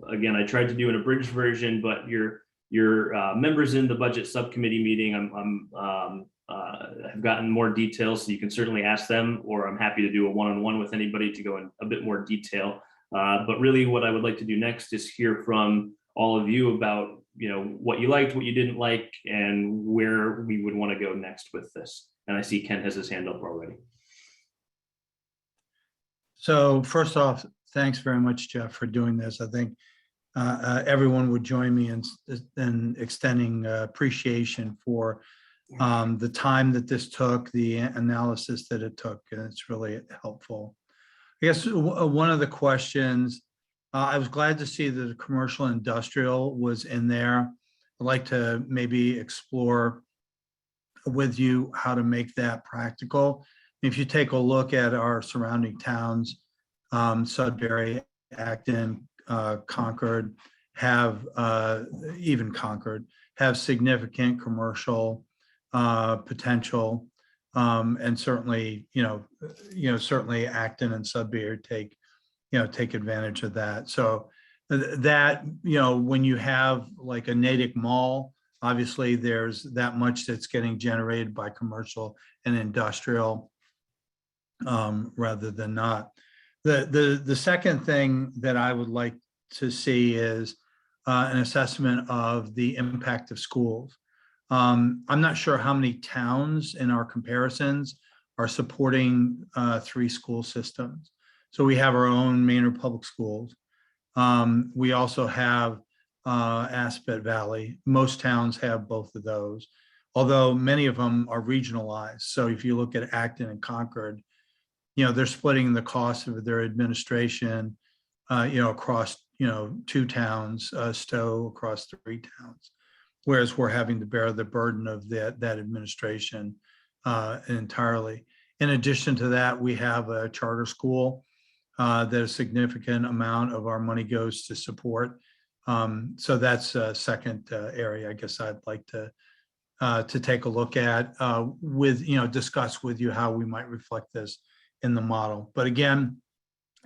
Again, I tried to do an abridged version, but your members in the budget subcommittee meeting, have gotten more details, so you can certainly ask them, or I'm happy to do a one-on-one with anybody to go in a bit more detail. But really what I would like to do next is hear from all of you about, what you liked, what you didn't like, and where we would want to go next with this. And I see Ken has his hand up already. So first off, thanks very much, Jeff, for doing this. I think everyone would join me in extending appreciation for the time that this took, the analysis that it took, and it's really helpful. I guess one of the questions, I was glad to see that the commercial industrial was in there. I'd like to maybe explore with you how to make that practical. If you take a look at our surrounding towns, Sudbury, Acton, Concord, even Concord, have significant commercial potential, and certainly, certainly Acton and Sudbury take advantage of that. So that, when you have like a Natick Mall, obviously there's that much that's getting generated by commercial and industrial rather than not. The second thing that I would like to see is an assessment of the impact of schools. I'm not sure how many towns in our comparisons are supporting 3 school systems. So we have our own Maynard Public Schools. We also have Aspet Valley. Most towns have both of those, although many of them are regionalized. So if you look at Acton and Concord, they're splitting the cost of their administration, across, 2 towns, Stowe across 3 towns. Whereas we're having to bear the burden of that administration entirely. In addition to that, we have a charter school that a significant amount of our money goes to support. So that's a second area I guess I'd like to take a look at with, discuss with you how we might reflect this in the model. But again,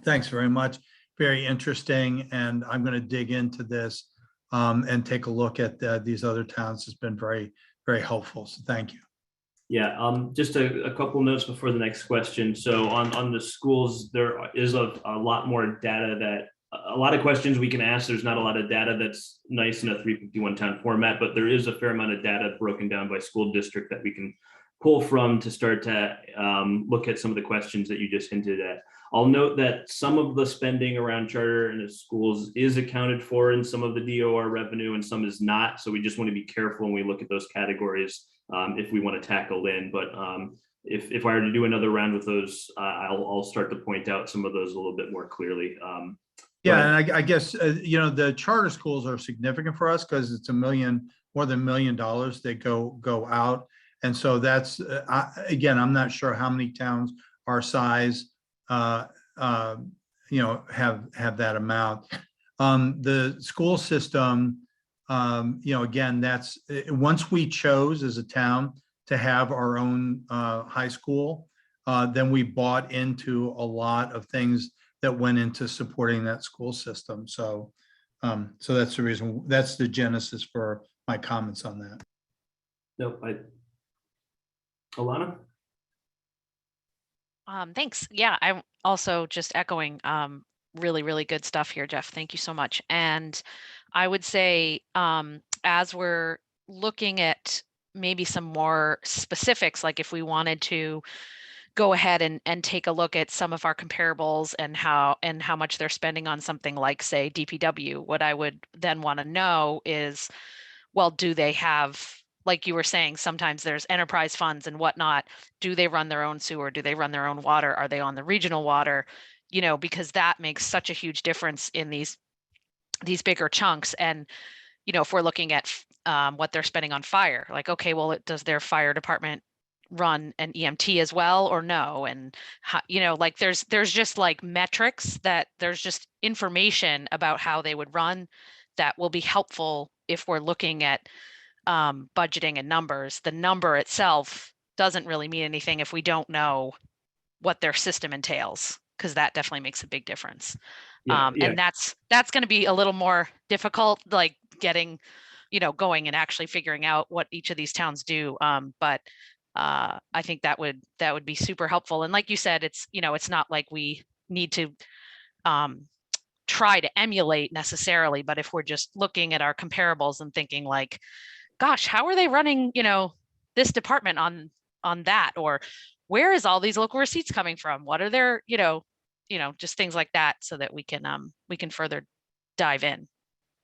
thanks very much. Very interesting. And I'm going to dig into this and take a look at these other towns. Has been very, very helpful. So thank you. Yeah, just a couple notes before the next question. So on the schools, there is a lot more data that, a lot of questions we can ask. There's not a lot of data that's nice in a 351 town format, but there is a fair amount of data broken down by school district that we can pull from to start to look at some of the questions that you just hinted at. I'll note that some of the spending around charter and the schools is accounted for in some of the DOR revenue and some is not. So we just want to be careful when we look at those categories if we want to tackle in. But if I were to do another round with those, I'll start to point out some of those a little bit more clearly. Yeah, and I guess, the charter schools are significant for us because it's more than $1 million that go out. And so that's, again, I'm not sure how many towns our size have that amount. The school system, again, that's once we chose as a town to have our own high school, then we bought into a lot of things that went into supporting that school system. So, so that's the reason, that's the genesis for my comments on that. Nope. Alana? Thanks. Yeah, I'm also just echoing really, really good stuff here, Jeff. Thank you so much. And I would say as we're looking at maybe some more specifics, like if we wanted to go ahead and take a look at some of our comparables and how much they're spending on something like, say, DPW, what I would then want to know is well, do they have, like you were saying, sometimes there's enterprise funds and whatnot. Do they run their own sewer? Do they run their own water? Are they on the regional water? You know, because that makes such a huge difference in these bigger chunks. And, you know, if we're looking at what they're spending on fire, like, okay, well, does their fire department run an EMT as well or no? And how, you know, like there's just like metrics that there's just information about how they would run that will be helpful if we're looking at budgeting and numbers. The number itself doesn't really mean anything if we don't know what their system entails, because that definitely makes a big difference. And that's going to be a little more difficult, like getting, you know, going and actually figuring out what each of these towns do. But I think that would be super helpful. And like you said, it's, you know, it's not like we need to try to emulate necessarily, but if we're just looking at our comparables and thinking like, gosh, how are they running, you know, this department on that, or where is all these local receipts coming from? What are their, you know, just things like that, so that we can further dive in.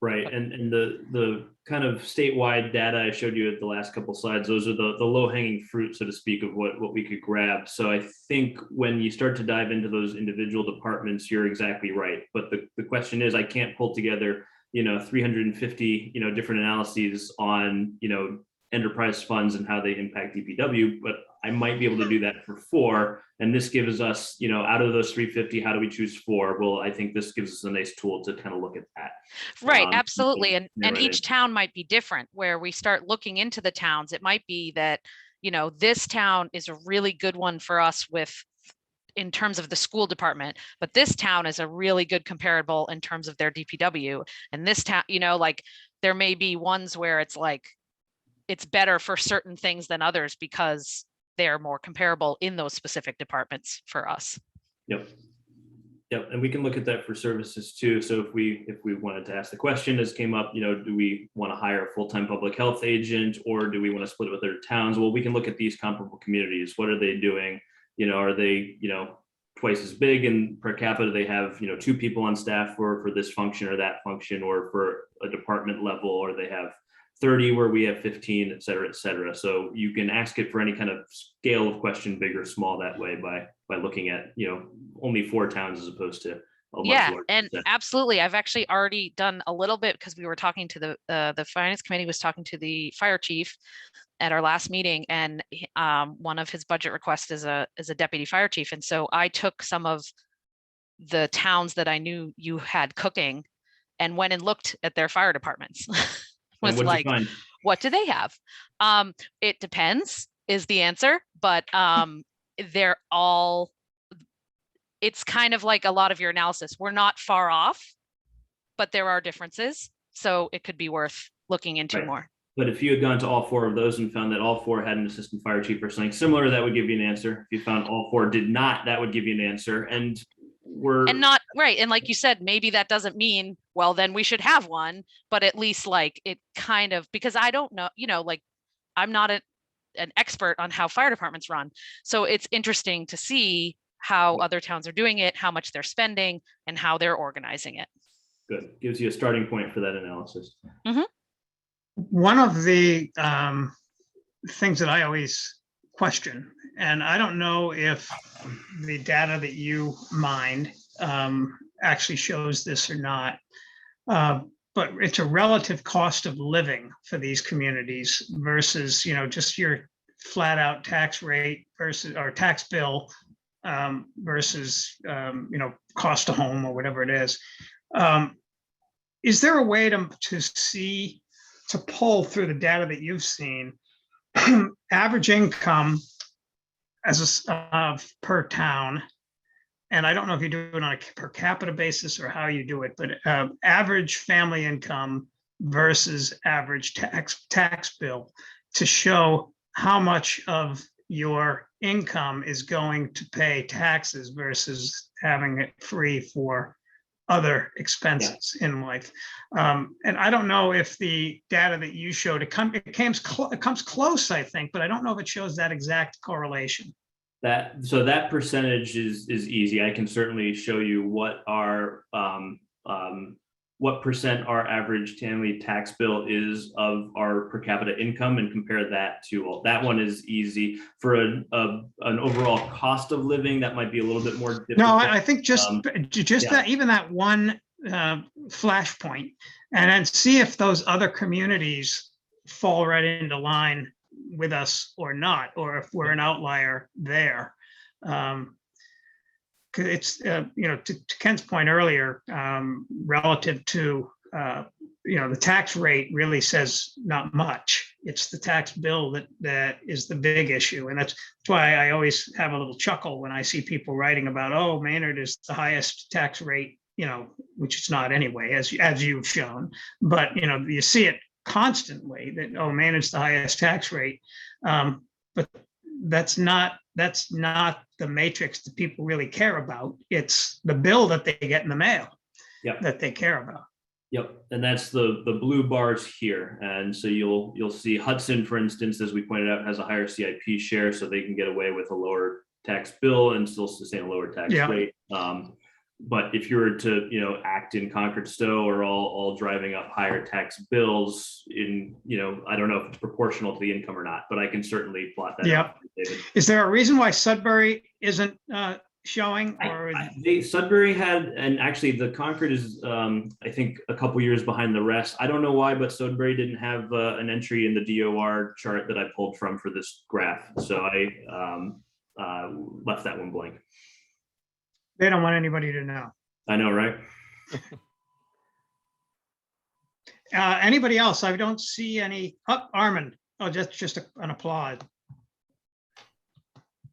Right, and the kind of statewide data I showed you at the last couple slides, those are the low hanging fruit, so to speak, of what we could grab. So I think when you start to dive into those individual departments, you're exactly right. But the question is, I can't pull together, you know, 350, you know, different analyses on, you know, enterprise funds and how they impact DPW, but I might be able to do that for 4. And this gives us, you know, out of those 350, how do we choose 4? Well, I think this gives us a nice tool to kind of look at that. Right, absolutely. And narrow it each in. town might be different, where we start looking into the towns. It might be that, you know, this town is a really good one for us in terms of the school department, but this town is a really good comparable in terms of their DPW. And this town, you know, like there may be ones where it's like, it's better for certain things than others because they're more comparable in those specific departments for us. Yep. And we can look at that for services too. So if we wanted to ask the question as came up, you know, do we want to hire a full-time public health agent, or do we want to split it with other towns? Well, we can look at these comparable communities. What are they doing? You know, are they, you know, twice as big, and per capita they have, you know, 2 people on staff for this function or that function, or for a department level, or they have 30 where we have 15, et cetera, et cetera. So you can ask it for any kind of scale of question, big or small, that way by looking at, you know, only 4 towns as opposed to a much larger And set. absolutely. I've actually already done a little bit, because we were talking to the finance committee was talking to the fire chief at our last meeting, and one of his budget requests is a deputy fire chief. And so I took some of the towns that I knew you had cooking and went and looked at their fire departments. Was like, what do they have? It depends is the answer, but they're all, it's kind of like a lot of your analysis. We're not far off, but there are differences. So it could be worth looking into more. But if you had gone to all 4 of those and found that all 4 had an assistant fire chief or something similar, that would give you an answer. If you found all 4 did not, that would give you an answer. And not right. And like you said, maybe that doesn't mean, well, then we should have one, but at least like it kind of, because I don't know, you know, like I'm not an expert on how fire departments run. So it's interesting to see how other towns are doing it, how much they're spending, and how they're organizing it. Good. Gives you a starting point for that analysis. Mm-hmm. One of the things that I always question, and I don't know if the data that you mined actually shows this or not, but it's a relative cost of living for these communities versus, you know, just your flat out tax rate versus, or tax bill versus, you know, cost of home or whatever it is. Is there a way to pull through the data that you've seen, average income as per town? And I don't know if you do it on a per capita basis or how you do it, but average family income versus average tax bill, to show how much of your income is going to pay taxes versus having it free for other expenses in life. And I don't know if the data that you showed, it comes close, I think, but I don't know if it shows that exact correlation. So that percentage is easy. I can certainly show you what our what percent our average family tax bill is of our per capita income and compare that to, well, that one is easy. For an overall cost of living, that might be a little bit more difficult. No, I think just yeah. that, even that one flashpoint, and then see if those other communities fall right into line with us or not, or if we're an outlier there. 'Cause it's, to Ken's point earlier, relative to, the tax rate really says not much. It's the tax bill that is the big issue. And that's why I always have a little chuckle when I see people writing about, oh, Maynard is the highest tax rate, which it's not anyway, as you've shown. But, you see it constantly that, oh, Maynard's the highest tax rate. But that's not the matrix that people really care about. It's the bill that they get in the mail that they care about. Yep, and that's the blue bars here. And so you'll see Hudson, for instance, as we pointed out, has a higher CIP share, so they can get away with a lower tax bill and still sustain a lower tax rate. But if you were to, Acton, Concord, Stowe are all driving up higher tax bills in, I don't know if it's proportional to the income or not, but I can certainly plot that out. David. Is there a reason why Sudbury isn't showing? Or Sudbury had, and actually the Concord is, I think, a couple years behind the rest. I don't know why, but Sudbury didn't have an entry in the DOR chart that I pulled from for this graph. So I left that one blank. They don't want anybody to know. I know, right? Anybody else? I don't see any. Armand. Oh, just an applause.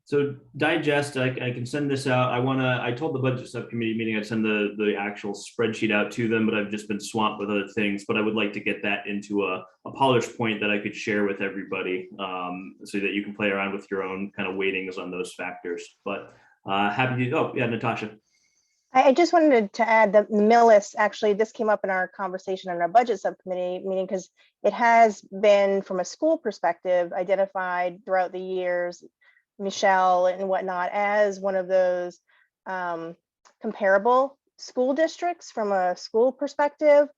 So digest, I can send this out. I told the budget subcommittee meeting I'd send the actual spreadsheet out to them, but I've just been swamped with other things. But I would like to get that into a polished point that I could share with everybody, so that you can play around with your own kind of weightings on those factors. But happy to, oh yeah, Natasha. I just wanted to add that the Millis, actually, this came up in our conversation in our budget subcommittee meeting, because it has been, from a school perspective, identified throughout the years, Michelle and whatnot, as one of those comparable school districts from a school perspective.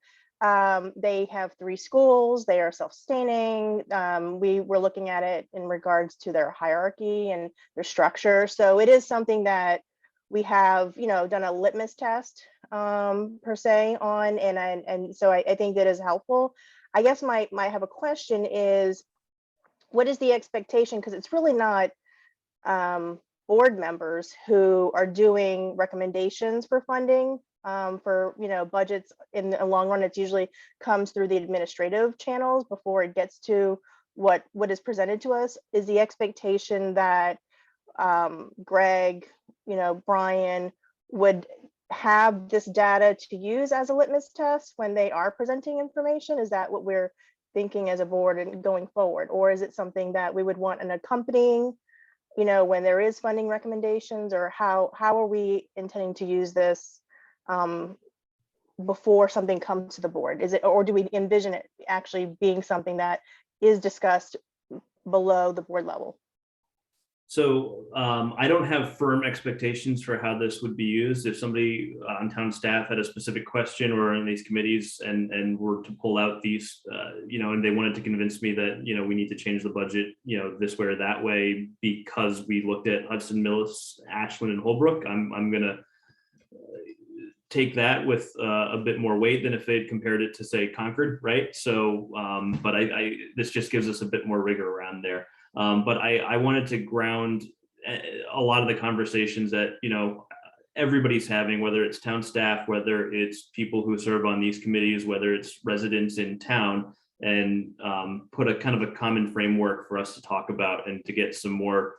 They have 3 schools, they are self-sustaining. We were looking at it in regards to their hierarchy and their structure. So it is something that we have, done a litmus test per se on, and so I think that is helpful. I guess my have a question is, what is the expectation? Because it's really not board members who are doing recommendations for funding for budgets in the long run. It usually comes through the administrative channels before it gets to what is presented to us. Is the expectation that Greg, Brian would have this data to use as a litmus test when they are presenting information? Is that what we're thinking as a board and going forward? Or is it something that we would want an accompanying, when there is funding recommendations? Or how are we intending to use this before something comes to the board? Is it, or do we envision it actually being something that is discussed below the board level? So I don't have firm expectations for how this would be used. If somebody on town staff had a specific question or in these committees and were to pull out these, and they wanted to convince me that, we need to change the budget, this way or that way, because we looked at Hudson, Millis, Ashland, and Holbrook, I'm going to take that with a bit more weight than if they'd compared it to, say, Concord, right? So, but this just gives us a bit more rigor around there. But I wanted to ground a lot of the conversations that, everybody's having, whether it's town staff, whether it's people who serve on these committees, whether it's residents in town, and put a kind of a common framework for us to talk about and to get some more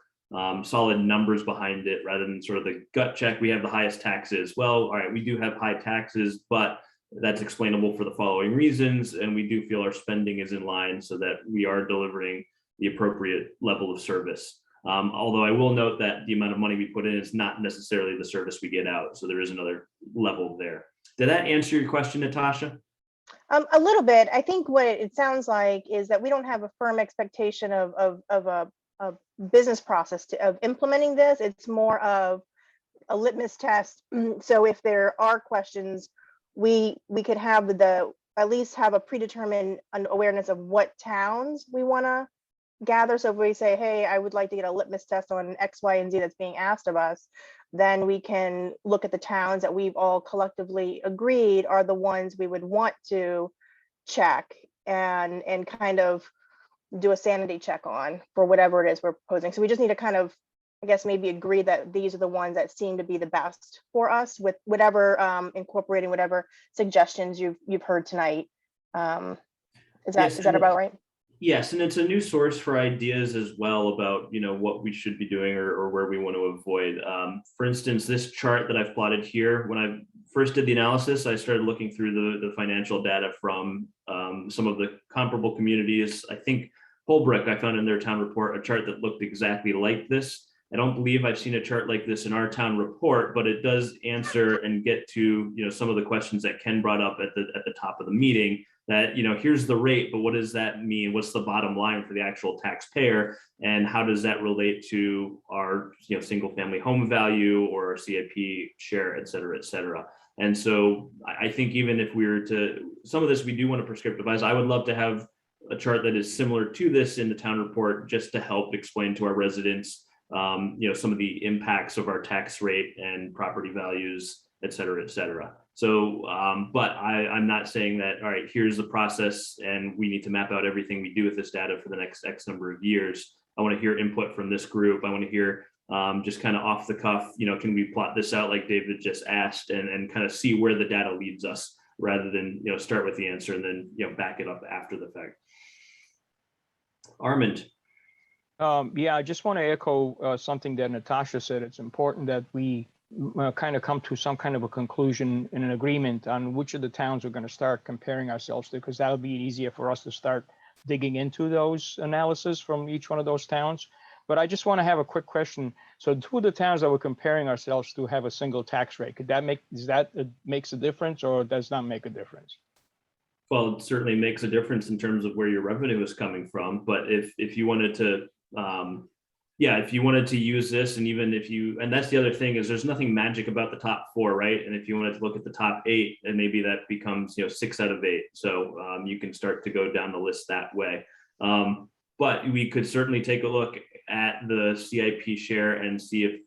solid numbers behind it, rather than sort of the gut check. We have the highest taxes. Well, all right, we do have high taxes, but that's explainable for the following reasons. And we do feel our spending is in line so that we are delivering the appropriate level of service. Although I will note that the amount of money we put in is not necessarily the service we get out. So there is another level there. Did that answer your question, Natasha? A little bit. I think what it sounds like is that we don't have a firm expectation of a business process of implementing this. It's more of a litmus test. So if there are questions we could have at least have a predetermined awareness of what towns we want to gather. So if we say, hey, I would like to get a litmus test on X, Y, and Z that's being asked of us, then we can look at the towns that we've all collectively agreed are the ones we would want to check and kind of do a sanity check on for whatever it is we're proposing. So we just need to kind of, I guess, maybe agree that these are the ones that seem to be the best for us, with whatever incorporating whatever suggestions you've heard tonight. Is that about right? Yes, and it's a new source for ideas as well about, you know, what we should be doing or where we want to avoid. For instance, this chart that I've plotted here, when I first did the analysis, I started looking through the financial data from some of the comparable communities. I think Holbrook, I found in their town report, a chart that looked exactly like this. I don't believe I've seen a chart like this in our town report, but it does answer and get to, you know, some of the questions that Ken brought up at the top of the meeting. That, you know, here's the rate, but what does that mean? What's the bottom line for the actual taxpayer? And how does that relate to our, you know, single family home value or our CIP share, et cetera, et cetera. And so I think even if we were to, some of this we do want to prescriptivize. I would love to have a chart that is similar to this in the town report, just to help explain to our residents, you know, some of the impacts of our tax rate and property values, et cetera, et cetera. So, but I'm not saying that, all right, here's the process and we need to map out everything we do with this data for the next X number of years. I want to hear input from this group. I want to hear just kind of off the cuff, you know, can we plot this out like David just asked and kind of see where the data leads us rather than, you know, start with the answer and then, you know, back it up after the fact. Armand. Yeah, I just want to echo something that Natasha said. It's important that we kind of come to some kind of a conclusion and an agreement on which of the towns we're going to start comparing ourselves to, because that'll be easier for us to start digging into those analysis from each one of those towns. But I just want to have a quick question. So two of the towns that we're comparing ourselves to have a single tax rate. Could that makes a difference or does not make a difference? Well, it certainly makes a difference in terms of where your revenue is coming from. But if you wanted to, yeah, if you wanted to use this, and even if you, and that's the other thing is there's nothing magic about the top 4, right? And if you wanted to look at the top 8, and maybe that becomes, you know, 6 out of 8. So you can start to go down the list that way. But we could certainly take a look at the CIP share and see if,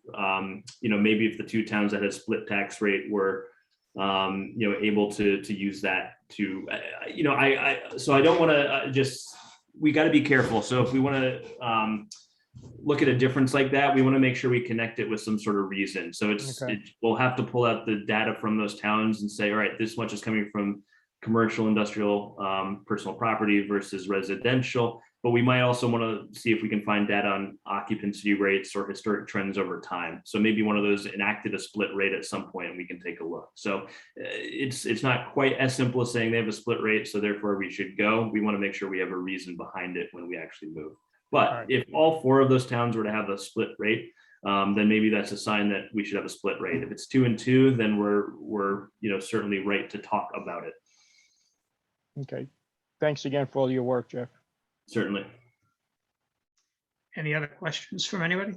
you know, maybe if the 2 towns that have split tax rate were, you know, able to use that to, you know, so I don't want to just, we got to be careful. So if we want to look at a difference like that, we want to make sure we connect it with some sort of reason. So we'll have to pull out the data from those towns and say, all right, this much is coming from commercial, industrial, personal property versus residential. But we might also want to see if we can find data on occupancy rates or historic trends over time. So maybe one of those enacted a split rate at some point and we can take a look. So it's not quite as simple as saying they have a split rate, so therefore we should go. We want to make sure we have a reason behind it when we actually move. But if all 4 of those towns were to have a split rate, then maybe that's a sign that we should have a split rate. If it's 2 and 2, then we're you know, certainly right to talk about it. Okay. Thanks again for all your work, Jeff. Certainly. Any other questions from anybody?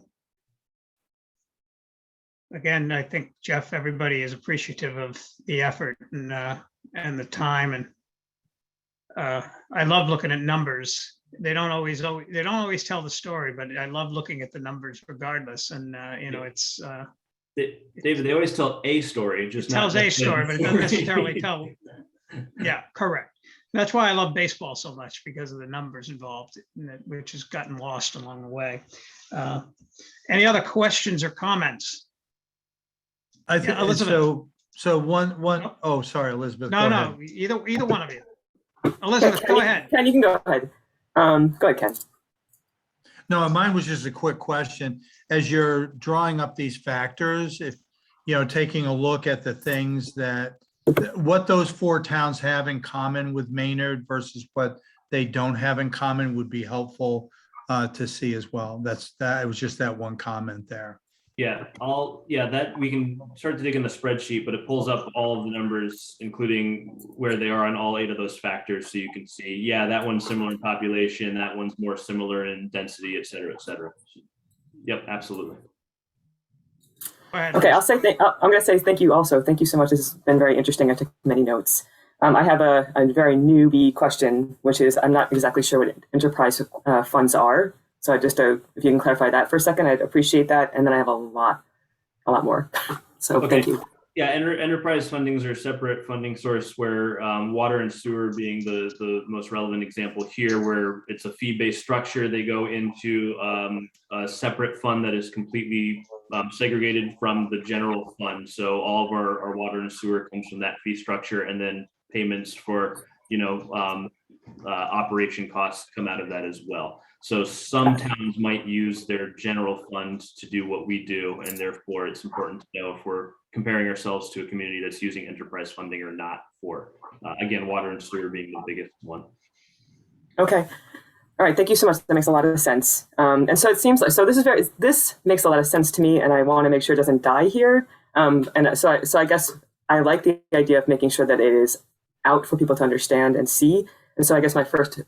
Again, I think, Jeff, everybody is appreciative of the effort and the time. And I love looking at numbers. They don't always tell the story, but I love looking at the numbers regardless. And you know, it's David, they always tell a story, just it tells a story, but it doesn't necessarily tell. Yeah, correct. That's why I love baseball so much, because of the numbers involved, which has gotten lost along the way. Any other questions or comments? I think Elizabeth. So one. Oh, sorry, Elizabeth. No, either one of you. Elizabeth, Ken, go ahead. Ken, you can go ahead. Go ahead, Ken. No, mine was just a quick question. As you're drawing up these factors, if, you know, taking a look at the things that, what those 4 towns have in common with Maynard versus what they don't have in common would be helpful to see as well. It was just that one comment there. Yeah, that we can start to dig in the spreadsheet, but it pulls up all of the numbers, including where they are on all 8 of those factors. So you can see, yeah, that one's similar in population, that one's more similar in density, et cetera, et cetera. Yep, absolutely. Go ahead, Okay, Liz. I'm going to say thank you also. Thank you so much. This has been very interesting. I took many notes. I have a very newbie question, which is I'm not exactly sure what enterprise funds are. So if you can clarify that for a second, I'd appreciate that. And then I have a lot more. So Okay. Thank you. Yeah, enterprise fundings are a separate funding source where water and sewer being the most relevant example here, where it's a fee-based structure. They go into a separate fund that is completely segregated from the general fund. So all of our water and sewer comes from that fee structure, and then payments for operation costs come out of that as well. So some towns might use their general fund to do what we do, and therefore it's important to know if we're comparing ourselves to a community that's using enterprise funding or not for, again, water and sewer being the biggest one. Okay. All right. Thank you so much. That makes a lot of sense. And so it seems like, this makes a lot of sense to me, and I want to make sure it doesn't die here. So I guess I like the idea of making sure that it is out for people to understand and see. And so I guess my first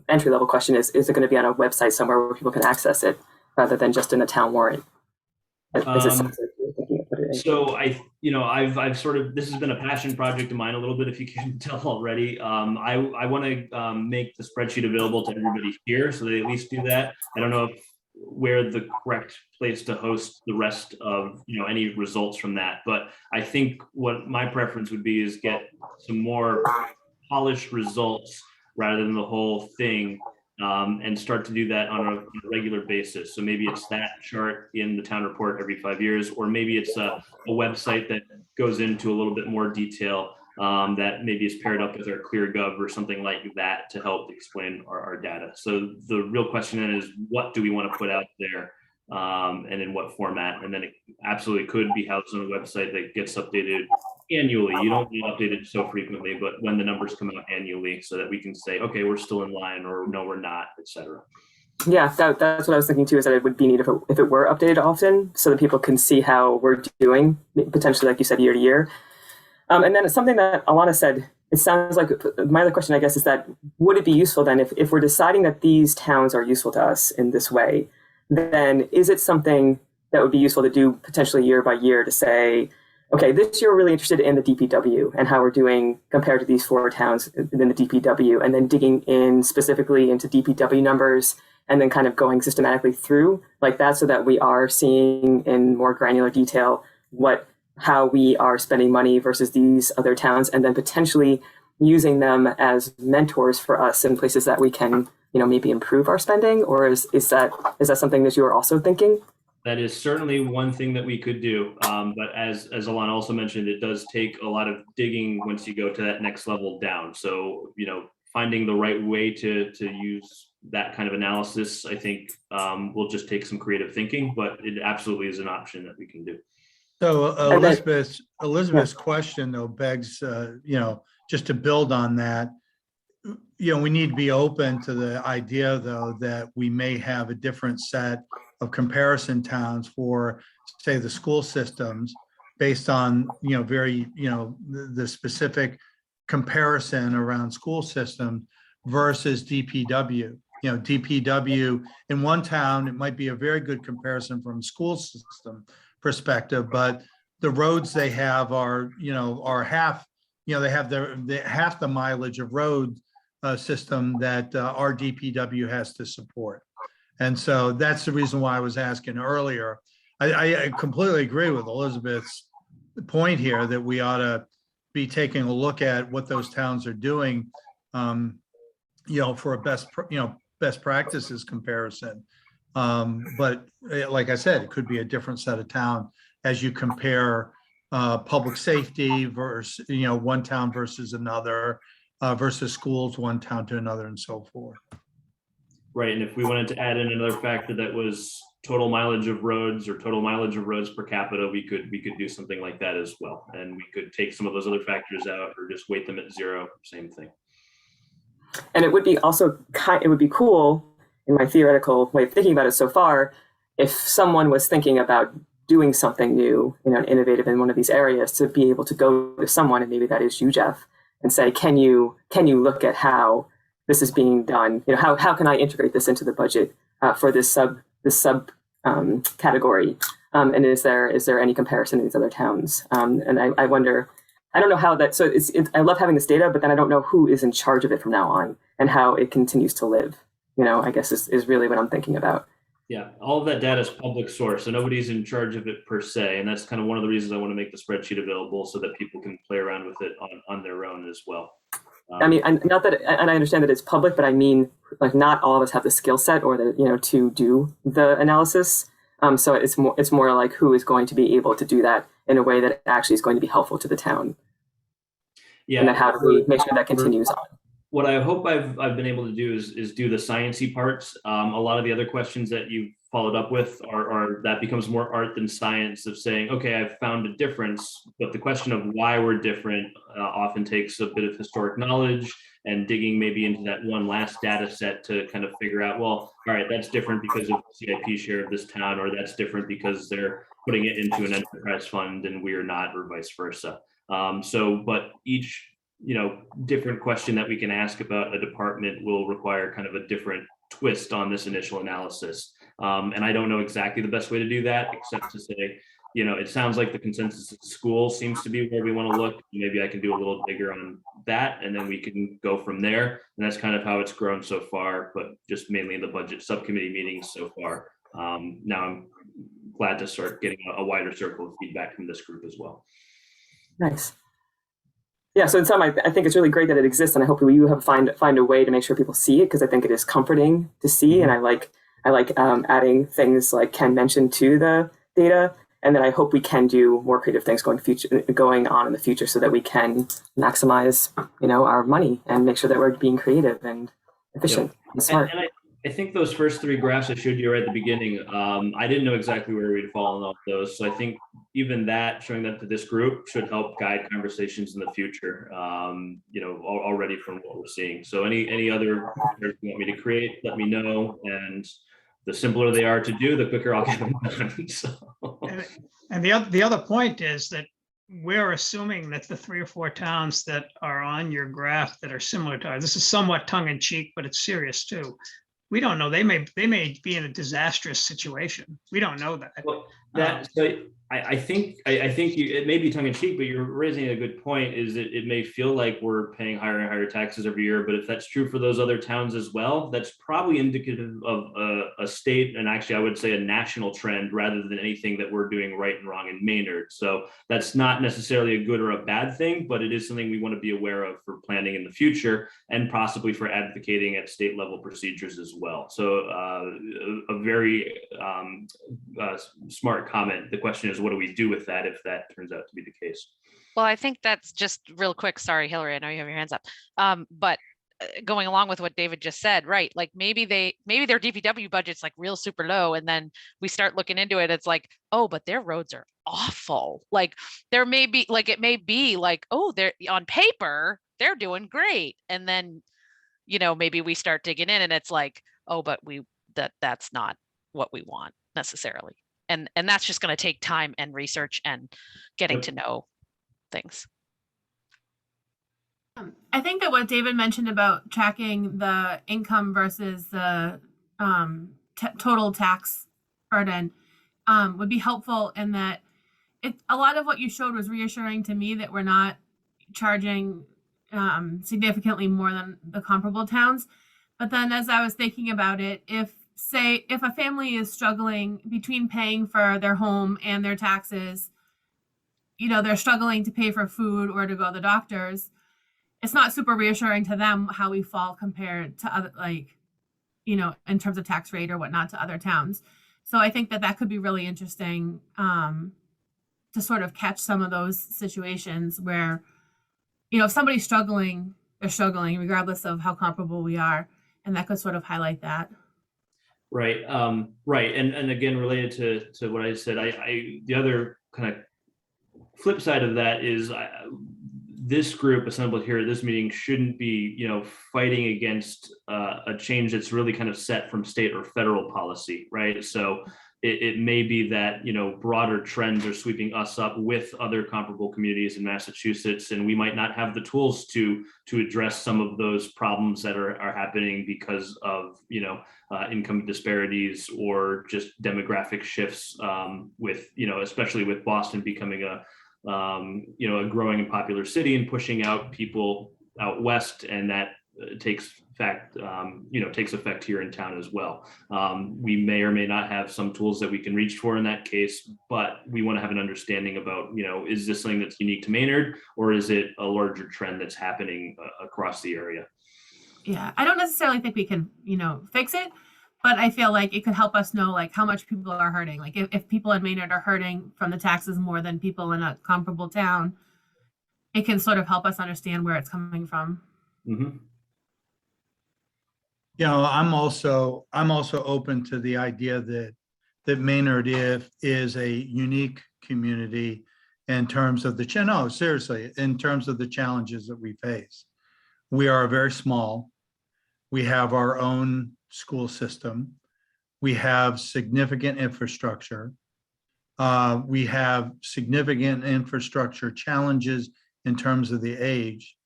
entry level question is it going to be on a website somewhere where people can access it rather than just in the town warrant? So I've sort of, this has been a passion project of mine a little bit, if you can tell already. I want to make the spreadsheet available to everybody here, so they at least do that. I don't know where the correct place to host the rest of any results from that, but I think what my preference would be is get some more polished results rather than the whole thing, and start to do that on a regular basis. So maybe it's that chart in the town report every 5 years, or maybe it's a website that goes into a little bit more detail that maybe is paired up with our ClearGov or something like that to help explain our data. So the real question then is, what do we want to put out there, and in what format? And then it absolutely could be housed on a website that gets updated annually. You don't need to update it so frequently, but when the numbers come out annually, so that we can say, okay, we're still in line, or no, we're not, etc. Yeah, that's what I was thinking too, is that it would be neat if it were updated often, so that people can see how we're doing, potentially, like you said, year to year. And then something that Alana said, it sounds like, my other question, I guess, is that would it be useful then if we're deciding that these towns are useful to us in this way, then is it something that would be useful to do potentially year by year to say, okay, this year we're really interested in the DPW and how we're doing compared to these 4 towns in the DPW, and then digging in specifically into DPW numbers and then kind of going systematically through like that, so that we are seeing in more granular detail how we are spending money versus these other towns, and then potentially using them as mentors for us in places that we can, maybe improve our spending? Or is that something that you are also thinking? That is certainly one thing that we could do. But as Alana also mentioned, it does take a lot of digging once you go to that next level down. So, finding the right way to use that kind of analysis, I think will just take some creative thinking, but it absolutely is an option that we can do. So Elizabeth's question though begs, just to build on that, we need to be open to the idea though that we may have a different set of comparison towns for, say, the school systems based on, the specific comparison around school system versus DPW. DPW in one town, it might be a very good comparison from a school system perspective, but the roads they have are half, they have half the mileage of road system that our DPW has to support. And so that's the reason why I was asking earlier. I completely agree with Elizabeth's point here that we ought to be taking a look at what those towns are doing, for a best practices comparison. But like I said, it could be a different set of town as you compare public safety versus, one town versus another, versus schools, one town to another, and so forth. Right, and if we wanted to add in another factor that was total mileage of roads or total mileage of roads per capita, we could do something like that as well. And we could take some of those other factors out or just weight them at 0, same thing. And it would be cool, in my theoretical way of thinking about it so far, if someone was thinking about doing something new, and innovative in one of these areas, to be able to go to someone, and maybe that is you, Jeff, and say, can you look at how this is being done? How can I integrate this into the budget for this sub category? And is there any comparison to these other towns? And I wonder, I don't know how that, so I love having this data, but then I don't know who is in charge of it from now on and how it continues to live, I guess is really what I'm thinking about. Yeah, all of that data is public source, so nobody's in charge of it per se. And that's kind of one of the reasons I want to make the spreadsheet available so that people can play around with it on their own as well. I mean, not that, and I understand that it's public, but I mean, like, not all of us have the skill set or the, to do the analysis. So it's more like who is going to be able to do that in a way that actually is going to be helpful to the town. Yeah. And then how do we make sure that continues on? What I hope I've been able to do is do the sciencey parts. A lot of the other questions that you followed up with are that becomes more art than science, of saying, okay, I've found a difference, but the question of why we're different often takes a bit of historic knowledge and digging maybe into that one last data set to kind of figure out, well, all right, that's different because of the CIP share of this town, or that's different because they're putting it into an enterprise fund and we are not, or vice versa. But each different question that we can ask about a department will require kind of a different twist on this initial analysis. And I don't know exactly the best way to do that, except to say, it sounds like the consensus at school seems to be where we want to look. Maybe I can do a little bigger on that, and then we can go from there. And that's kind of how it's grown so far, but just mainly in the budget subcommittee meetings so far. Now I'm glad to start getting a wider circle of feedback from this group as well. Nice. Yeah, so in sum, I think it's really great that it exists, and I hope you find a way to make sure people see it, because I think it is comforting to see, and I like adding things like Ken mentioned to the data, and then I hope we can do more creative things going on in the future, so that we can maximize our money and make sure that we're being creative and efficient and smart. And I think those first three graphs I showed you right at the beginning, I didn't know exactly where we'd fall on all of those. So I think even that, showing that to this group, should help guide conversations in the future, already from what we're seeing. So any other you want me to create, let me know. And the simpler they are to do, the quicker I'll get them done. So. And the other point is that we're assuming that the 3 or 4 towns that are on your graph that are similar to ours, this is somewhat tongue in cheek, but it's serious too. We don't know. They may be in a disastrous situation. We don't know that. Well, I think it may be tongue in cheek, but you're raising a good point. Is that it may feel like we're paying higher and higher taxes every year, but if that's true for those other towns as well, that's probably indicative of a state, and actually I would say a national trend, rather than anything that we're doing right and wrong in Maynard. So that's not necessarily a good or a bad thing, but it is something we want to be aware of for planning in the future, and possibly for advocating at state level procedures as well. So a very smart comment. The question is, what do we do with that if that turns out to be the case? Well, I think that's just real quick. Sorry, Hillary, I know you have your hands up. But going along with what David just said, right? Like maybe their DPW budget's like real super low, and then we start looking into it. It's like, oh, but their roads are awful. Like it may be like, oh, they're on paper, they're doing great. And then, maybe we start digging in and it's like, oh, but that's not what we want necessarily. And that's just going to take time and research and getting to know things. I think that what David mentioned about tracking the income versus the total tax burden would be helpful, in that a lot of what you showed was reassuring to me that we're not charging significantly more than the comparable towns. But then as I was thinking about it, if a family is struggling between paying for their home and their taxes, they're struggling to pay for food or to go to the doctors, it's not super reassuring to them how we fall compared to other, in terms of tax rate or whatnot, to other towns. So I think that could be really interesting to sort of catch some of those situations where, if somebody's struggling, they're struggling regardless of how comparable we are. And that could sort of highlight that. Right. Right. And again, related to what I said, the other kind of flip side of that is this group assembled here at this meeting shouldn't be, fighting against a change that's really kind of set from state or federal policy, right? So it may be that, broader trends are sweeping us up with other comparable communities in Massachusetts, and we might not have the tools to address some of those problems that are happening because of, income disparities or just demographic shifts, with, especially with Boston becoming a growing and popular city and pushing out people out west, and that takes effect here in town as well. We may or may not have some tools that we can reach for in that case, but we want to have an understanding about, is this something that's unique to Maynard, or is it a larger trend that's happening across the area? Yeah, I don't necessarily think we can, fix it, but I feel like it could help us know like how much people are hurting. Like if people in Maynard are hurting from the taxes more than people in a comparable town, it can sort of help us understand where it's coming from. Mm-hmm. I'm also open to the idea that Maynard is a unique community in terms of seriously, in terms of the challenges that we face. We are very small. We have our own school system. We have significant infrastructure. We have significant infrastructure challenges in terms of the age.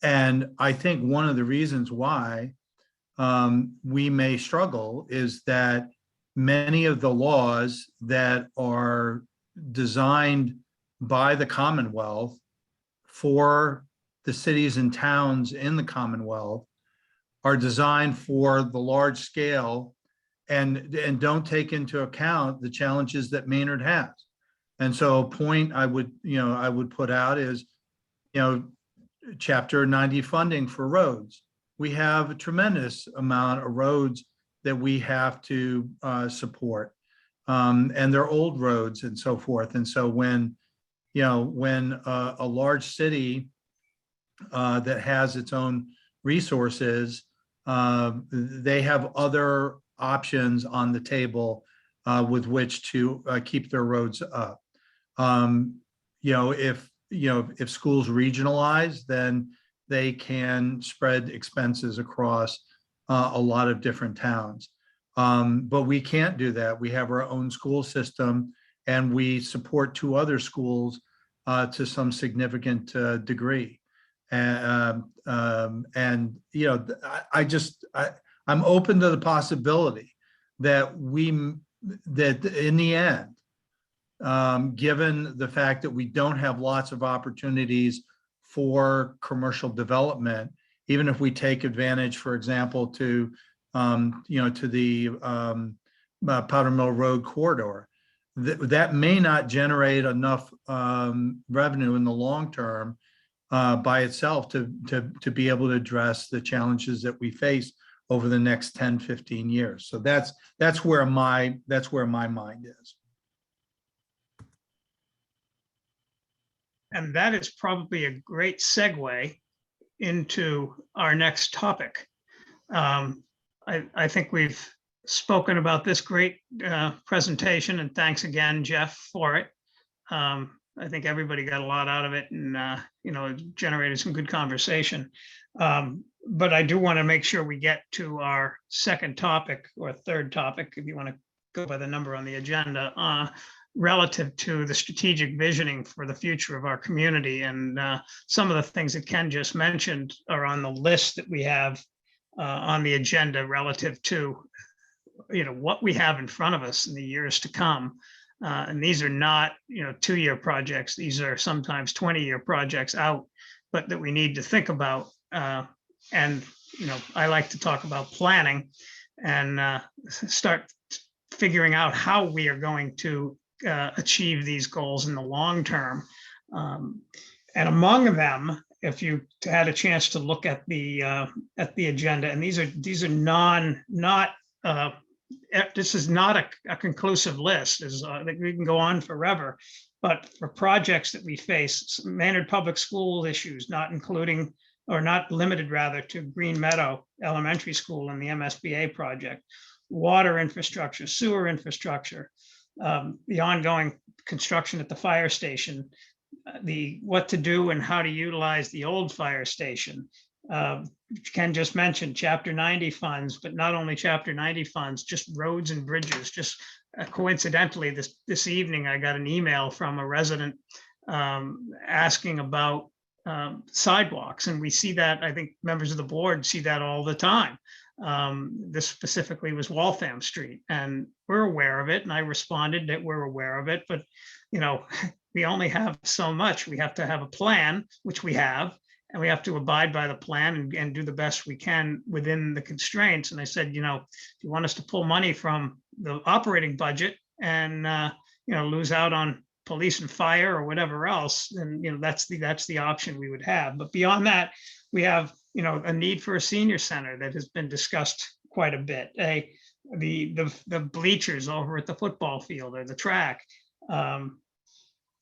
And I think one of the reasons why we may struggle is that many of the laws that are designed by the Commonwealth for the cities and towns in the Commonwealth are designed for the large scale and don't take into account the challenges that Maynard has. And so a point I would put out is, Chapter 90 funding for roads. We have a tremendous amount of roads that we have to support, and they're old roads and so forth. And so when a large city that has its own resources, they have other options on the table with which to keep their roads up. If schools regionalize, then they can spread expenses across a lot of different towns. But we can't do that. We have our own school system, and we support 2 other schools to some significant degree. I'm open to the possibility that in the end, given the fact that we don't have lots of opportunities for commercial development, even if we take advantage, for example, to the Powder Mill Road corridor, that may not generate enough revenue in the long term by itself to be able to address the challenges that we face over the next 10, 15 years. So that's where my mind is. And that is probably a great segue into our next topic. I think we've spoken about this great presentation, and thanks again, Jeff, for it. I think everybody got a lot out of it, and it generated some good conversation. But I do want to make sure we get to our second topic, or third topic, if you want to go by the number on the agenda, relative to the strategic visioning for the future of our community. And some of the things that Ken just mentioned are on the list that we have on the agenda relative to what we have in front of us in the years to come. And these are not 2-year projects. These are sometimes 20-year projects out, but that we need to think about. And I like to talk about planning and start figuring out how we are going to achieve these goals in the long term. And among them, if you had a chance to look at the agenda, and these are this is not a conclusive list. We can go on forever, but for projects that we face, Maynard Public School issues, not including or not limited rather to Green Meadow Elementary School and the MSBA project, water infrastructure, sewer infrastructure, the ongoing construction at the fire station, what to do and how to utilize the old fire station, Ken just mentioned Chapter 90 funds, but not only Chapter 90 funds, just roads and bridges. Just coincidentally, this evening, I got an email from a resident asking about sidewalks, and we see that, I think members of the board see that all the time. This specifically was Waltham Street, and we're aware of it, and I responded that we're aware of it, but you know, we only have so much. We have to have a plan, which we have, and we have to abide by the plan and do the best we can within the constraints. And I said, you know, if you want us to pull money from the operating budget and you know, lose out on police and fire or whatever else, then you know, that's the option we would have. But beyond that, we have, you know, a need for a senior center that has been discussed quite a bit. The bleachers over at the football field or the track.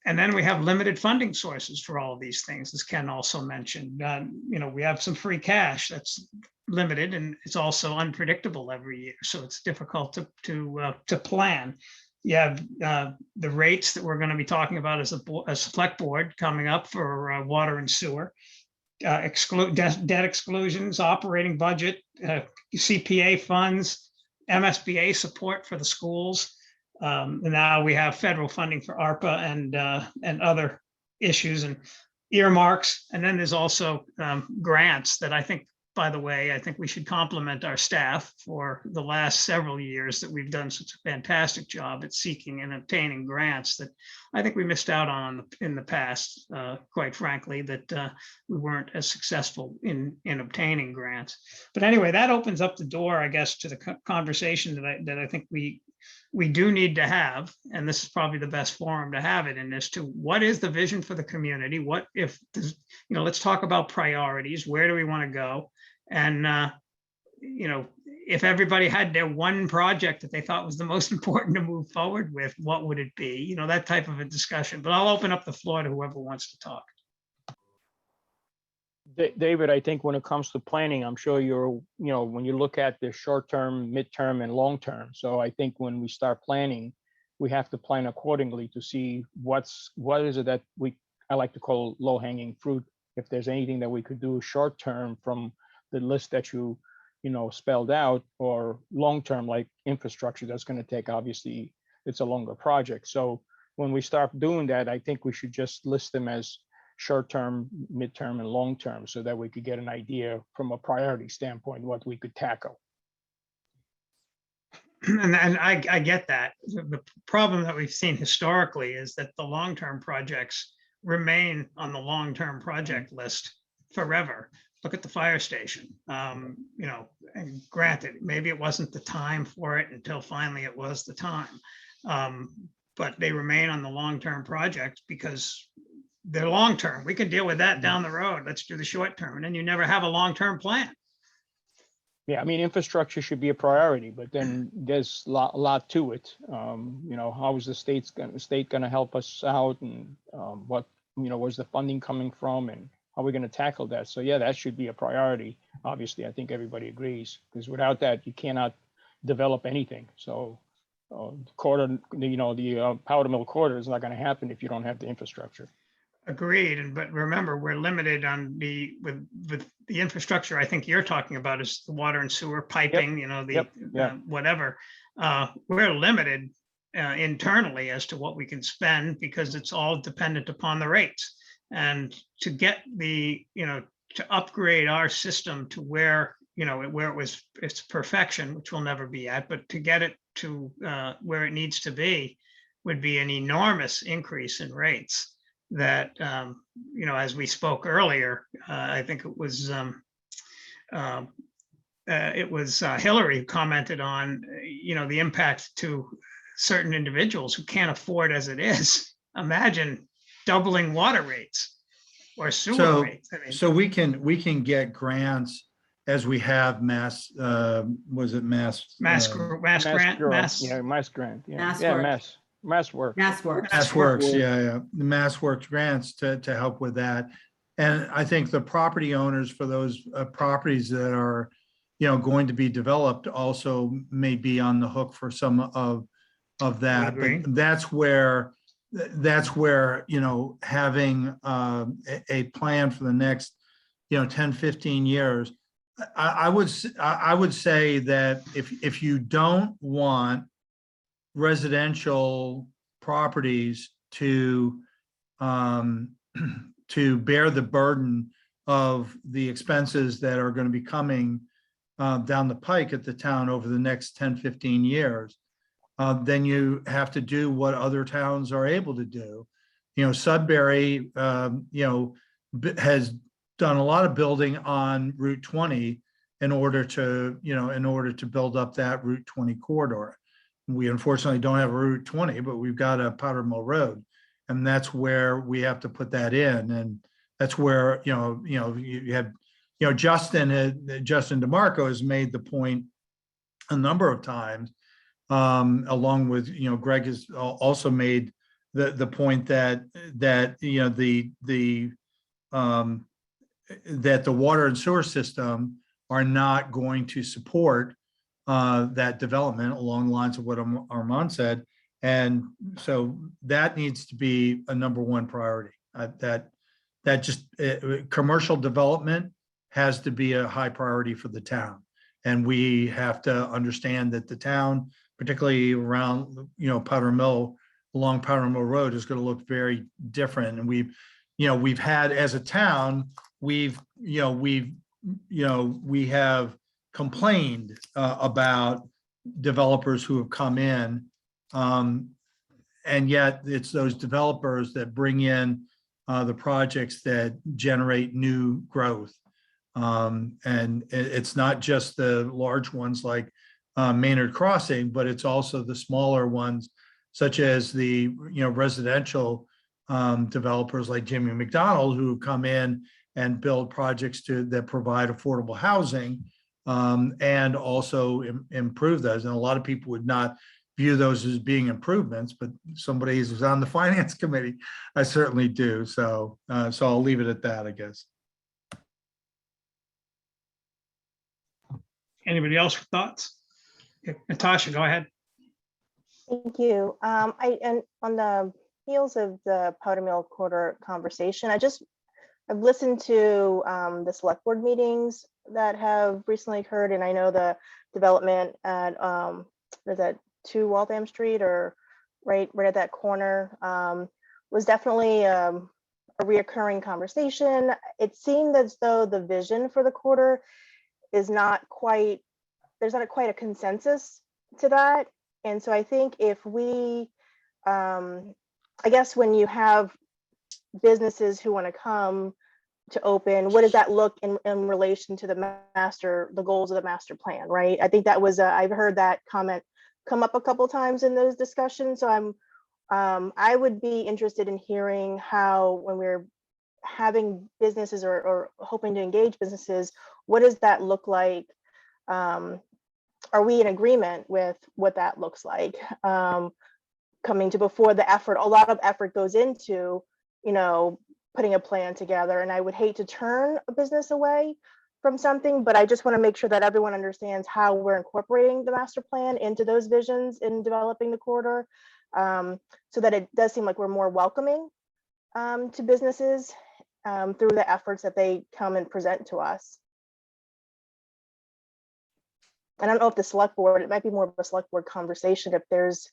And then we have limited funding sources for all of these things, as Ken also mentioned. You know, we have some free cash that's limited, and it's also unpredictable every year, so it's difficult to plan. You have the rates that we're going to be talking about as a select board coming up for water and sewer, debt exclusions, operating budget, CPA funds, MSBA support for the schools. And now we have federal funding for ARPA and other issues and earmarks. And then there's also grants that I think, by the way, I think we should compliment our staff for the last several years that we've done such a fantastic job at seeking and obtaining grants that I think we missed out on in the past, quite frankly, that we weren't as successful in obtaining grants. But anyway, that opens up the door, I guess, to the conversation that I think we do need to have, and this is probably the best forum to have it in, as to what is the vision for the community? What if, you know, let's talk about priorities. Where do we want to go? And, you know, if everybody had their one project that they thought was the most important to move forward with, what would it be? You know, that type of a discussion. But I'll open up the floor to whoever wants to talk. David, I think when it comes to planning, I'm sure you know, when you look at the short term, midterm, and long term. So I think when we start planning, we have to plan accordingly to see what is it that I like to call low hanging fruit. If there's anything that we could do short term from the list that you know, spelled out, or long term, like infrastructure, that's going to take, obviously, it's a longer project. So when we start doing that, I think we should just list them as short-term, midterm, and long-term, so that we could get an idea from a priority standpoint what we could tackle. And I get that. The problem that we've seen historically is that the long-term projects remain on the long-term project list forever. Look at the fire station. You know, and granted, maybe it wasn't the time for it until finally it was the time. But they remain on the long-term project because they're long-term. We can deal with that down the road. Let's do the short term. And then you never have a long-term plan. Yeah, I mean, infrastructure should be a priority, but then there's a lot to it. You know, how is the state going to help us out, and what, you know, where's the funding coming from, and how are we going to tackle that? So yeah, that should be a priority. Obviously, I think everybody agrees, because without that, you cannot develop anything. So the powder mill corridor is not going to happen if you don't have the infrastructure. Agreed. But remember, we're limited on with the infrastructure. I think you're talking about is the water and sewer piping, you know, whatever. We're limited internally as to what we can spend, because it's all dependent upon the rates. And to get to upgrade our system to where, you know, where it's perfection, which we'll never be at, but to get it to where it needs to be would be an enormous increase in rates. That, you know, as we spoke earlier, I think it was Hillary who commented on, you know, the impact to certain individuals who can't afford as it is. Imagine doubling water rates or sewer rates. I mean, so we can get grants as we have mass grant. Mass Works. The Mass Works grants to help with that. And I think the property owners for those properties that are, you know, going to be developed also may be on the hook for some of that. But that's where, you know, having a plan for the next 10, 15 years, I would say that if you don't want residential properties to to bear the burden of the expenses that are going to be coming down the pike at the town over the next 10, 15 years, then you have to do what other towns are able to do. Sudbury, has done a lot of building on Route 20 in order to build up that Route 20 corridor. We unfortunately don't have a Route 20, but we've got a Powder Mill Road, and that's where we have to put that in. And that's where, you have, Justin DeMarco has made the point a number of times, along with, Greg has also made the point that that the water and sewer system are not going to support that development along the lines of what Armand said. And so that needs to be a number one priority. Commercial development has to be a high priority for the town. And we have to understand that the town, particularly around, Powder Mill, along Powder Mill Road, is going to look very different. And we've had, as a town, we have complained about developers who have come in, and yet it's those developers that bring in the projects that generate new growth. And it's not just the large ones like Maynard Crossing, but it's also the smaller ones, such as the residential developers like Jimmy McDonald, who come in and build projects that provide affordable housing, and also improve those. And a lot of people would not view those as being improvements, but somebody who's on the finance committee, I certainly do. So I'll leave it at that, I guess. Anybody else with thoughts? Okay, Natasha, go ahead. Thank you. And on the heels of the Powder Mill Corridor conversation, I've listened to the select board meetings that have recently occurred, and I know the development at was that 2 Waltham Street, or right at that corner, was definitely a reoccurring conversation. It seemed as though the vision for the corridor is not quite, there's not quite a consensus to that. And so I think if we, I guess when you have businesses who want to come to open, what does that look in relation to the goals of the master plan, right? I think that was, I've heard that comment come up a couple times in those discussions. So I would be interested in hearing how, when we're having businesses or hoping to engage businesses, what does that look like? Are we in agreement with what that looks like? Coming to before the effort, a lot of effort goes into, putting a plan together, and I would hate to turn a business away from something, but I just want to make sure that everyone understands how we're incorporating the master plan into those visions in developing the corridor, so that it does seem like we're more welcoming to businesses through the efforts that they come and present to us. I don't know if the select board, it might be more of a select board conversation if there's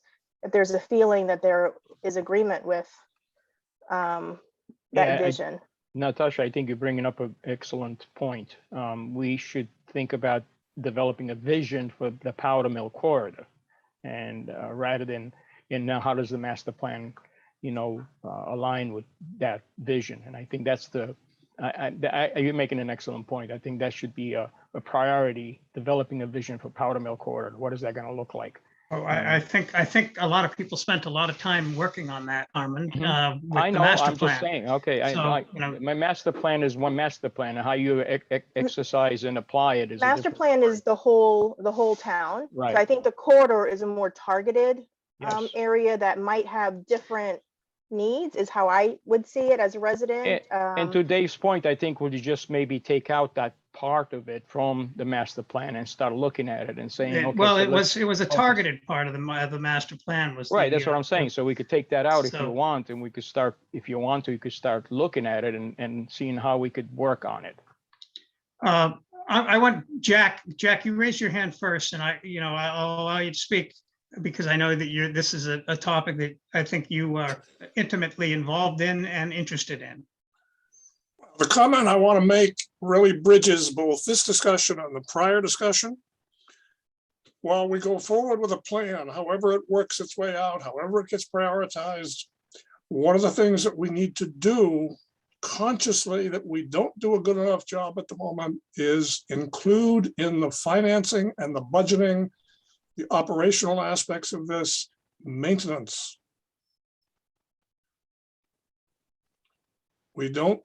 a feeling that there is agreement with that vision. Natasha, I think you're bringing up an excellent point. We should think about developing a vision for the Powder Mill corridor, and rather than, how does the master plan, align with that vision? And I think that's you're making an excellent point. I think that should be a priority, developing a vision for Powder Mill corridor. What is that going to look like? Oh, I think a lot of people spent a lot of time working on that, Armand. With I know, the master I'm plan. just saying, okay, So, my master plan is one master plan, and how you exercise and apply it is a Master different plan story. is the whole town. Right. So I think the corridor is a more targeted Yes. area that might have different needs, is how I would see it as a resident. And to Dave's point, I think would you just maybe take out that part of it from the master plan and start looking at it and saying, okay. Well, so it let's was a focus. targeted part of the master plan. Was Right, the, that's what I'm saying. So we could take that out if you So- want, and we could start, if you want to, you could start looking at it and seeing how we could work on it. I want Jack, you raised your hand first, and I'll allow you to speak because I know that this is a topic that I think you are intimately involved in and interested in. The comment I want to make really bridges both this discussion and the prior discussion. While we go forward with a plan, however it works its way out, however it gets prioritized, one of the things that we need to do consciously that we don't do a good enough job at the moment is include in the financing and the budgeting, the operational aspects of this maintenance. We don't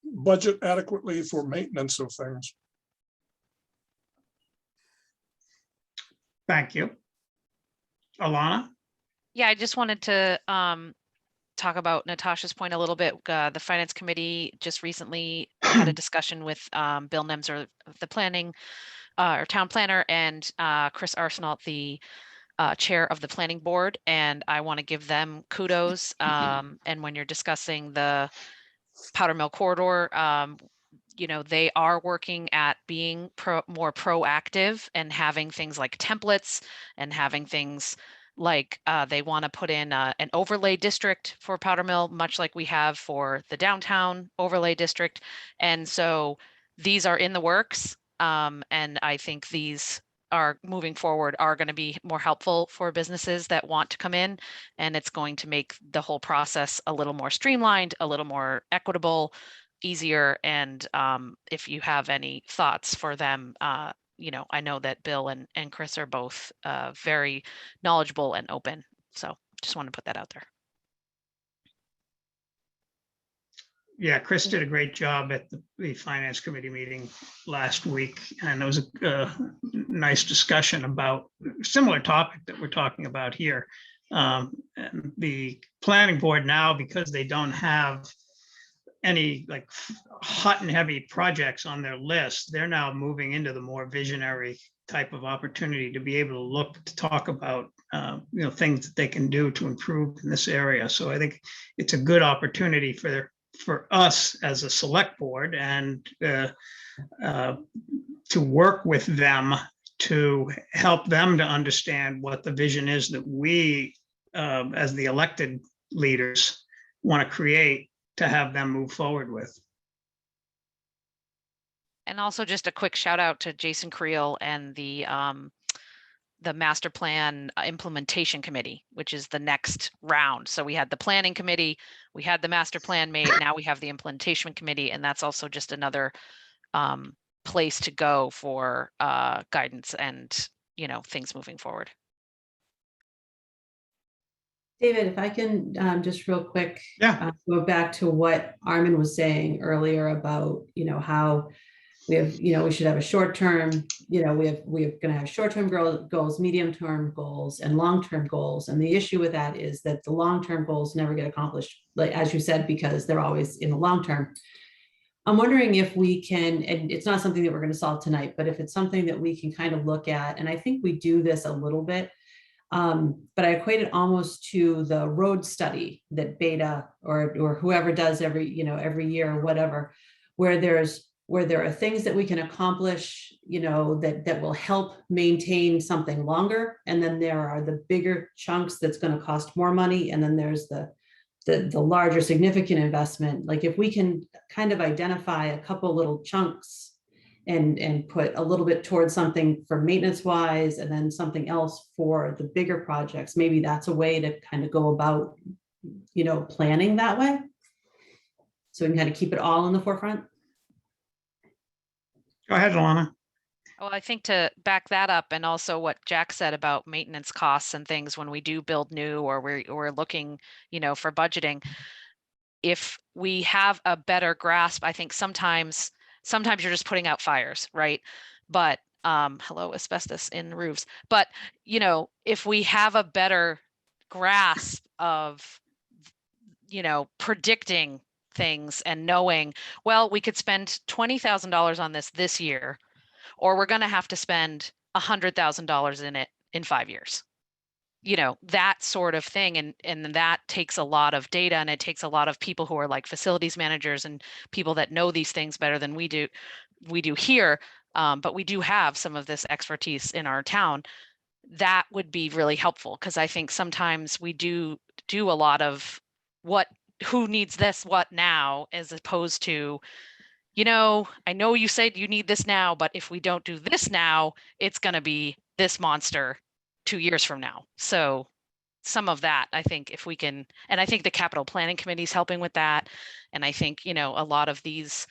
budget adequately for maintenance of things. Thank you. Alana? Yeah, I just wanted to talk about Natasha's point a little bit. The Finance Committee just recently had a discussion with Bill Nemser, the planning or town planner, and Chris Arsenault, the chair of the planning board. And I want to give them kudos. And when you're discussing the Powder Mill corridor, they are working at being more proactive and having things like templates and having things like they want to put in an overlay district for Powder Mill, much like we have for the downtown overlay district. And so these are in the works. And I think these are moving forward are going to be more helpful for businesses that want to come in, and it's going to make the whole process a little more streamlined, a little more equitable, easier. And if you have any thoughts for them, I know that Bill and Chris are both very knowledgeable and open. So just want to put that out there. Yeah, Chris did a great job at the Finance Committee meeting last week, and it was a nice discussion about a similar topic that we're talking about here. And the planning board now, because they don't have any like hot and heavy projects on their list, they're now moving into the more visionary type of opportunity to be able to look to talk about things that they can do to improve in this area. So I think it's a good opportunity for us as a select board and to work with them to help them to understand what the vision is that we as the elected leaders want to create to have them move forward with. And also just a quick shout out to Jason Creel and the master plan implementation committee, which is the next round. So we had the planning committee, we had the master plan made, now we have the implementation committee, and that's also just another place to go for guidance and things moving forward. David, if I can just real quick go back to what Armin was saying earlier about how we have we should have a short term, we're going to have short-term goals, medium-term goals, and long-term goals. And the issue with that is that the long-term goals never get accomplished, like as you said, because they're always in the long term. I'm wondering if we can, and it's not something that we're going to solve tonight, but if it's something that we can kind of look at, and I think we do this a little bit, but I equate it almost to the road study that Beta or whoever does every year or whatever, where there are things that we can accomplish, that will help maintain something longer. And then there are the bigger chunks that's going to cost more money. And then there's the larger significant investment. Like if we can kind of identify a couple little chunks and put a little bit towards something for maintenance wise, and then something else for the bigger projects, maybe that's a way to kind of go about, planning that way. So we can kind of keep it all in the forefront. Go ahead, Alana. Well, I think to back that up, and also what Jack said about maintenance costs and things when we do build new or we're looking, for budgeting, if we have a better grasp, I think sometimes you're just putting out fires, right? But hello, asbestos in roofs. But if we have a better grasp of predicting things and knowing, well, we could spend $20,000 on this year, or we're going to have to spend $100,000 in it in 5 years. That sort of thing. And that takes a lot of data, and it takes a lot of people who are like facilities managers and people that know these things better than we do we do here, but we do have some of this expertise in our town. That would be really helpful, because I think sometimes we do a lot of who needs this, what now, as opposed to, I know you said you need this now, but if we don't do this now, it's going to be this monster 2 years from now. So some of that, I think, if we can, and I think the capital planning committee is helping with that. And I think, a lot of these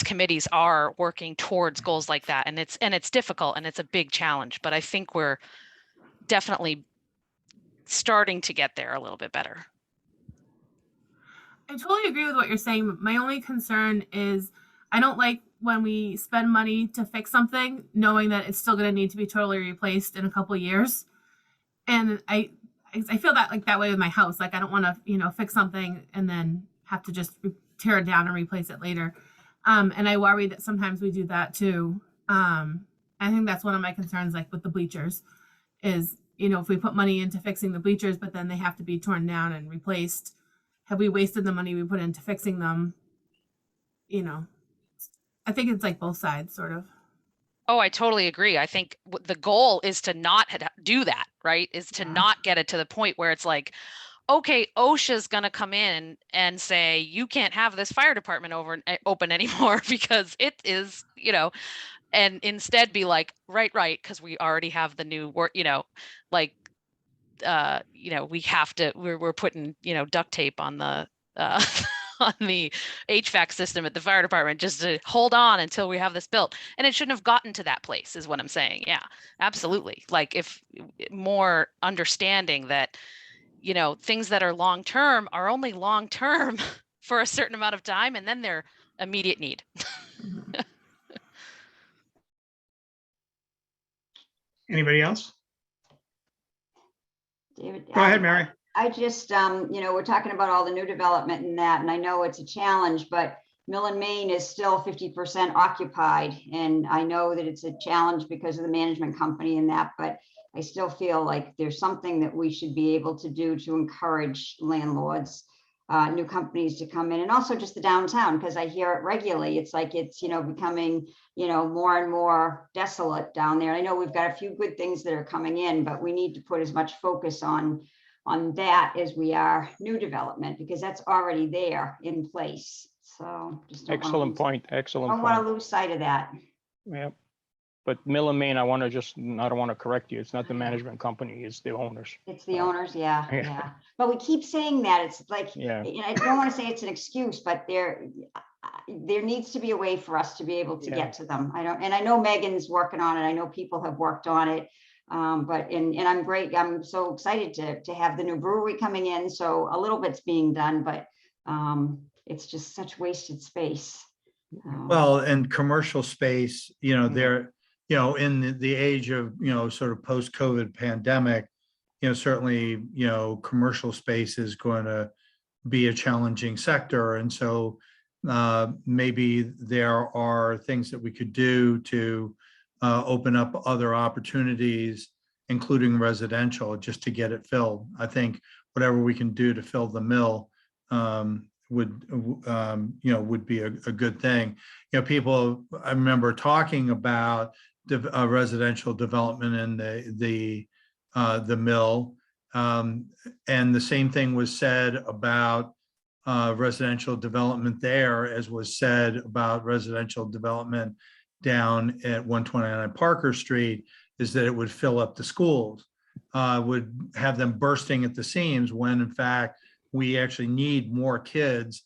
committees are working towards goals like that. And it's difficult and it's a big challenge, but I think we're definitely starting to get there a little bit better. I totally agree with what you're saying. My only concern is I don't like when we spend money to fix something, knowing that it's still going to need to be totally replaced in a couple of years. And I feel that way with my house. Like, I don't want to, fix something and then have to just tear it down and replace it later. And I worry that sometimes we do that too. I think that's one of my concerns, like with the bleachers, is, if we put money into fixing the bleachers, but then they have to be torn down and replaced, have we wasted the money we put into fixing them? I think it's like both sides, sort of. Oh, I totally agree. I think the goal is to not do that, right? Is to not get it to the point where it's like, okay, OSHA's going to come in and say, you can't have this fire department open anymore because it is, and instead be like, right, because we already have the new work, we have to, we're putting, duct tape on the, on the HVAC system at the fire department just to hold on until we have this built. And it shouldn't have gotten to that place, is what I'm saying. Yeah, absolutely. Like, if more understanding that, things that are long-term are only long-term for a certain amount of time, and then they're immediate need. Anybody else? David, Go ahead, Mary. I just, we're talking about all the new development and that, and I know it's a challenge, but Mill and Main is still 50% occupied. And I know that it's a challenge because of the management company and that, but I still feel like there's something that we should be able to do to encourage landlords, new companies to come in, and also just the downtown, because I hear it regularly. It's like it's, becoming, more and more desolate down there. I know we've got a few good things that are coming in, but we need to put as much focus on that as we are new development, because that's already there in place. So just Excellent point. Excellent don't point. want to lose sight of that. Yeah. But Mill and Main, I don't want to correct you. It's not the management company, it's the owners. It's the owners, yeah. Yeah. But we keep saying that. It's like, Yeah. I don't want to say it's an excuse, but there needs to be a way for us to be able to get to them. I know Megan's working on it. I know people have worked on it. But I'm great. I'm so excited to have the new brewery coming in. So a little bit's being done, but it's just such wasted space. Well, and commercial space, they're, in the age of, sort of post-COVID pandemic, certainly, commercial space is going to be a challenging sector. And so maybe there are things that we could do to open up other opportunities, including residential, just to get it filled. I think whatever we can do to fill the mill would be a good thing. People, I remember talking about residential development in the mill, and the same thing was said about residential development there as was said about residential development down at 129 Parker Street, is that it would fill up the schools, would have them bursting at the seams, when in fact we actually need more kids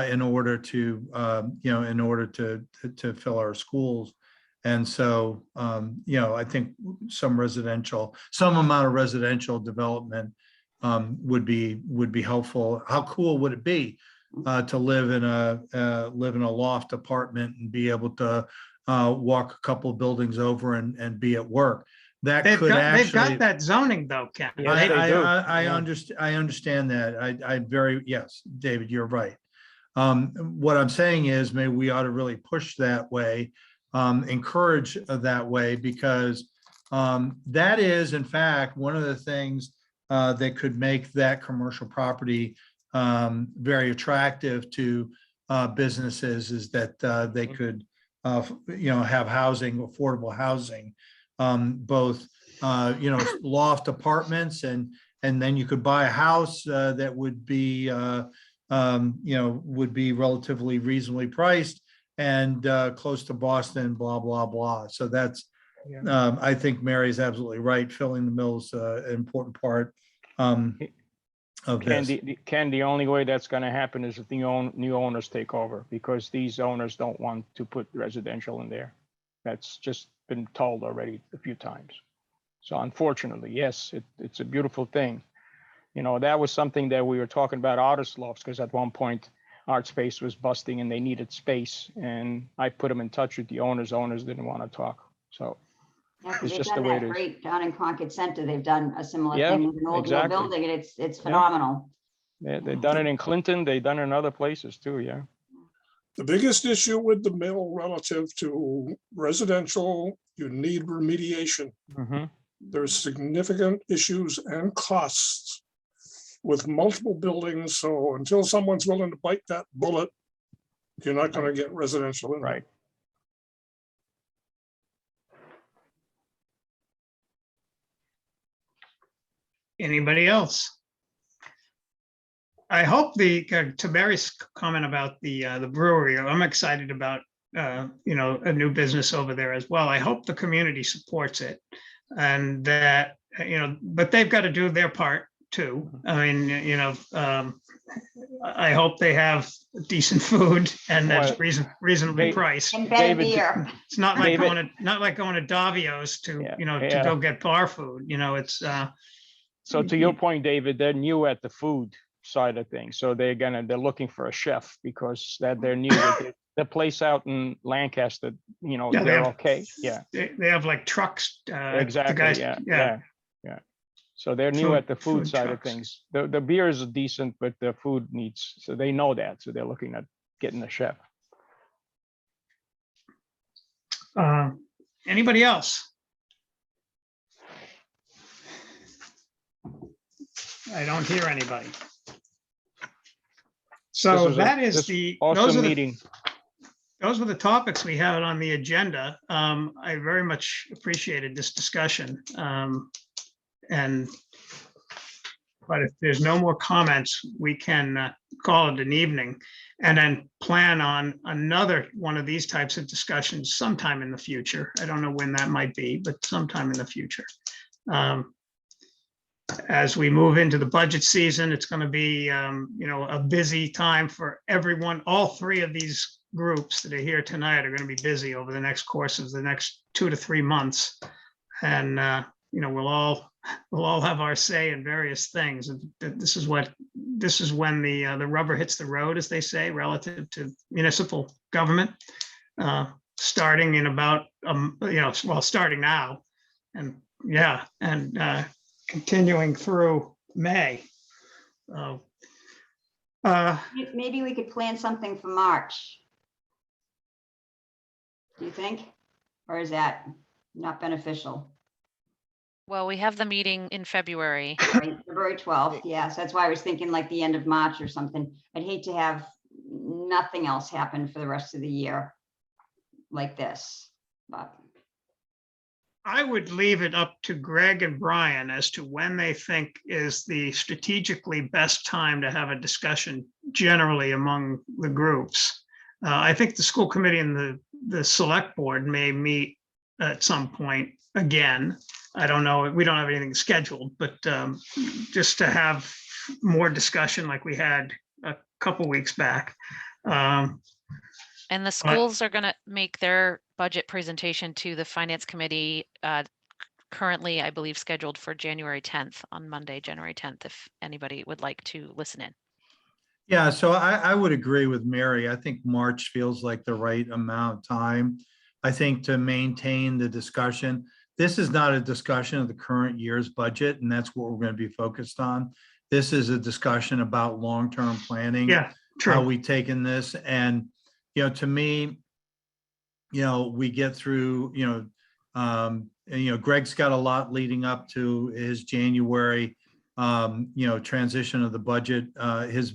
in order to fill our schools. And so, I think some amount of residential development would be helpful. How cool would it be to live in a loft apartment and be able to walk a couple of buildings over and be at work? They've got that zoning though, Ken. I understand that. Yes, David, you're right. What I'm saying is maybe we ought to really push that way, encourage that way, because that is in fact one of the things that could make that commercial property very attractive to businesses is that they could, have housing, affordable housing, both, loft apartments and then you could buy a house that would be, would be relatively reasonably priced and close to Boston, blah, blah, blah. So that's, I think Mary's absolutely right. Filling the mill's an important part of this. The only way that's going to happen is if the new owners take over, because these owners don't want to put residential in there. That's just been told already a few times. So unfortunately, yes, it's a beautiful thing. That was something that we were talking about artist lofts, because at one point Art Space was busting and they needed space, and I put them in touch with the owners. Owners didn't want to talk. So Yeah, 'cause it's they've just done the way that it is. great down in Concord Center. They've done a similar Yeah, thing with an old mill exactly. building, and it's phenomenal. They've done it in Clinton. They've done it in other places too. Yeah. The biggest issue with the mill relative to residential, you need remediation. Mm-hmm. There's significant issues and costs with multiple buildings. So until someone's willing to bite that bullet, you're not going to get residential in. Right. Anybody else? I hope to Mary's comment about the brewery, I'm excited about, a new business over there as well. I hope the community supports it, and that, but they've got to do their part too. I mean, I hope they have decent food and that's reasonably priced. And better beer. It's not like going to Davio's to, to go get bar food, it's, So to your point, David, they're new at the food side of things. So they're looking for a chef, because they're new. The place out in Lancaster, they're okay. Yeah. They have like trucks. Exactly. The guys, Yeah. So they're new at the food side trucks. of things. The beers are decent, but the food needs, so they know that. So they're looking at getting a chef. Anybody else? I don't hear anybody. So that is the awesome meeting. Those were the topics we had on the agenda. I very much appreciated this discussion. But if there's no more comments, we can call it an evening and then plan on another one of these types of discussions sometime in the future. I don't know when that might be, but sometime in the future. As we move into the budget season, it's going to be, a busy time for everyone. All three of these groups that are here tonight are going to be busy over the next course of the next 2 to 3 months. And, we'll all have our say in various things. And this is when the rubber hits the road, as they say, relative to municipal government, starting in about, starting now. And continuing through May. Maybe we could plan something for March. Do you think? Or is that not beneficial? Well, we have the meeting in February. Right, February 12th, yes. That's why I was thinking like the end of March or something. I'd hate to have nothing else happen for the rest of the year like this, but. I would leave it up to Greg and Brian as to when they think is the strategically best time to have a discussion generally among the groups. I think the school committee and the select board may meet at some point again. I don't know, we don't have anything scheduled, but just to have more discussion like we had a couple weeks back. And the schools are going to make their budget presentation to the finance committee currently, I believe, scheduled for January 10th, on Monday, January 10th, if anybody would like to listen in. Yeah, so I would agree with Mary. I think March feels like the right amount of time. I think to maintain the discussion, this is not a discussion of the current year's budget, and that's what we're going to be focused on. This is a discussion about long-term planning. Yeah, true. How we taken this, and to me, we get through, Greg's got a lot leading up to his January, transition of the budget, his,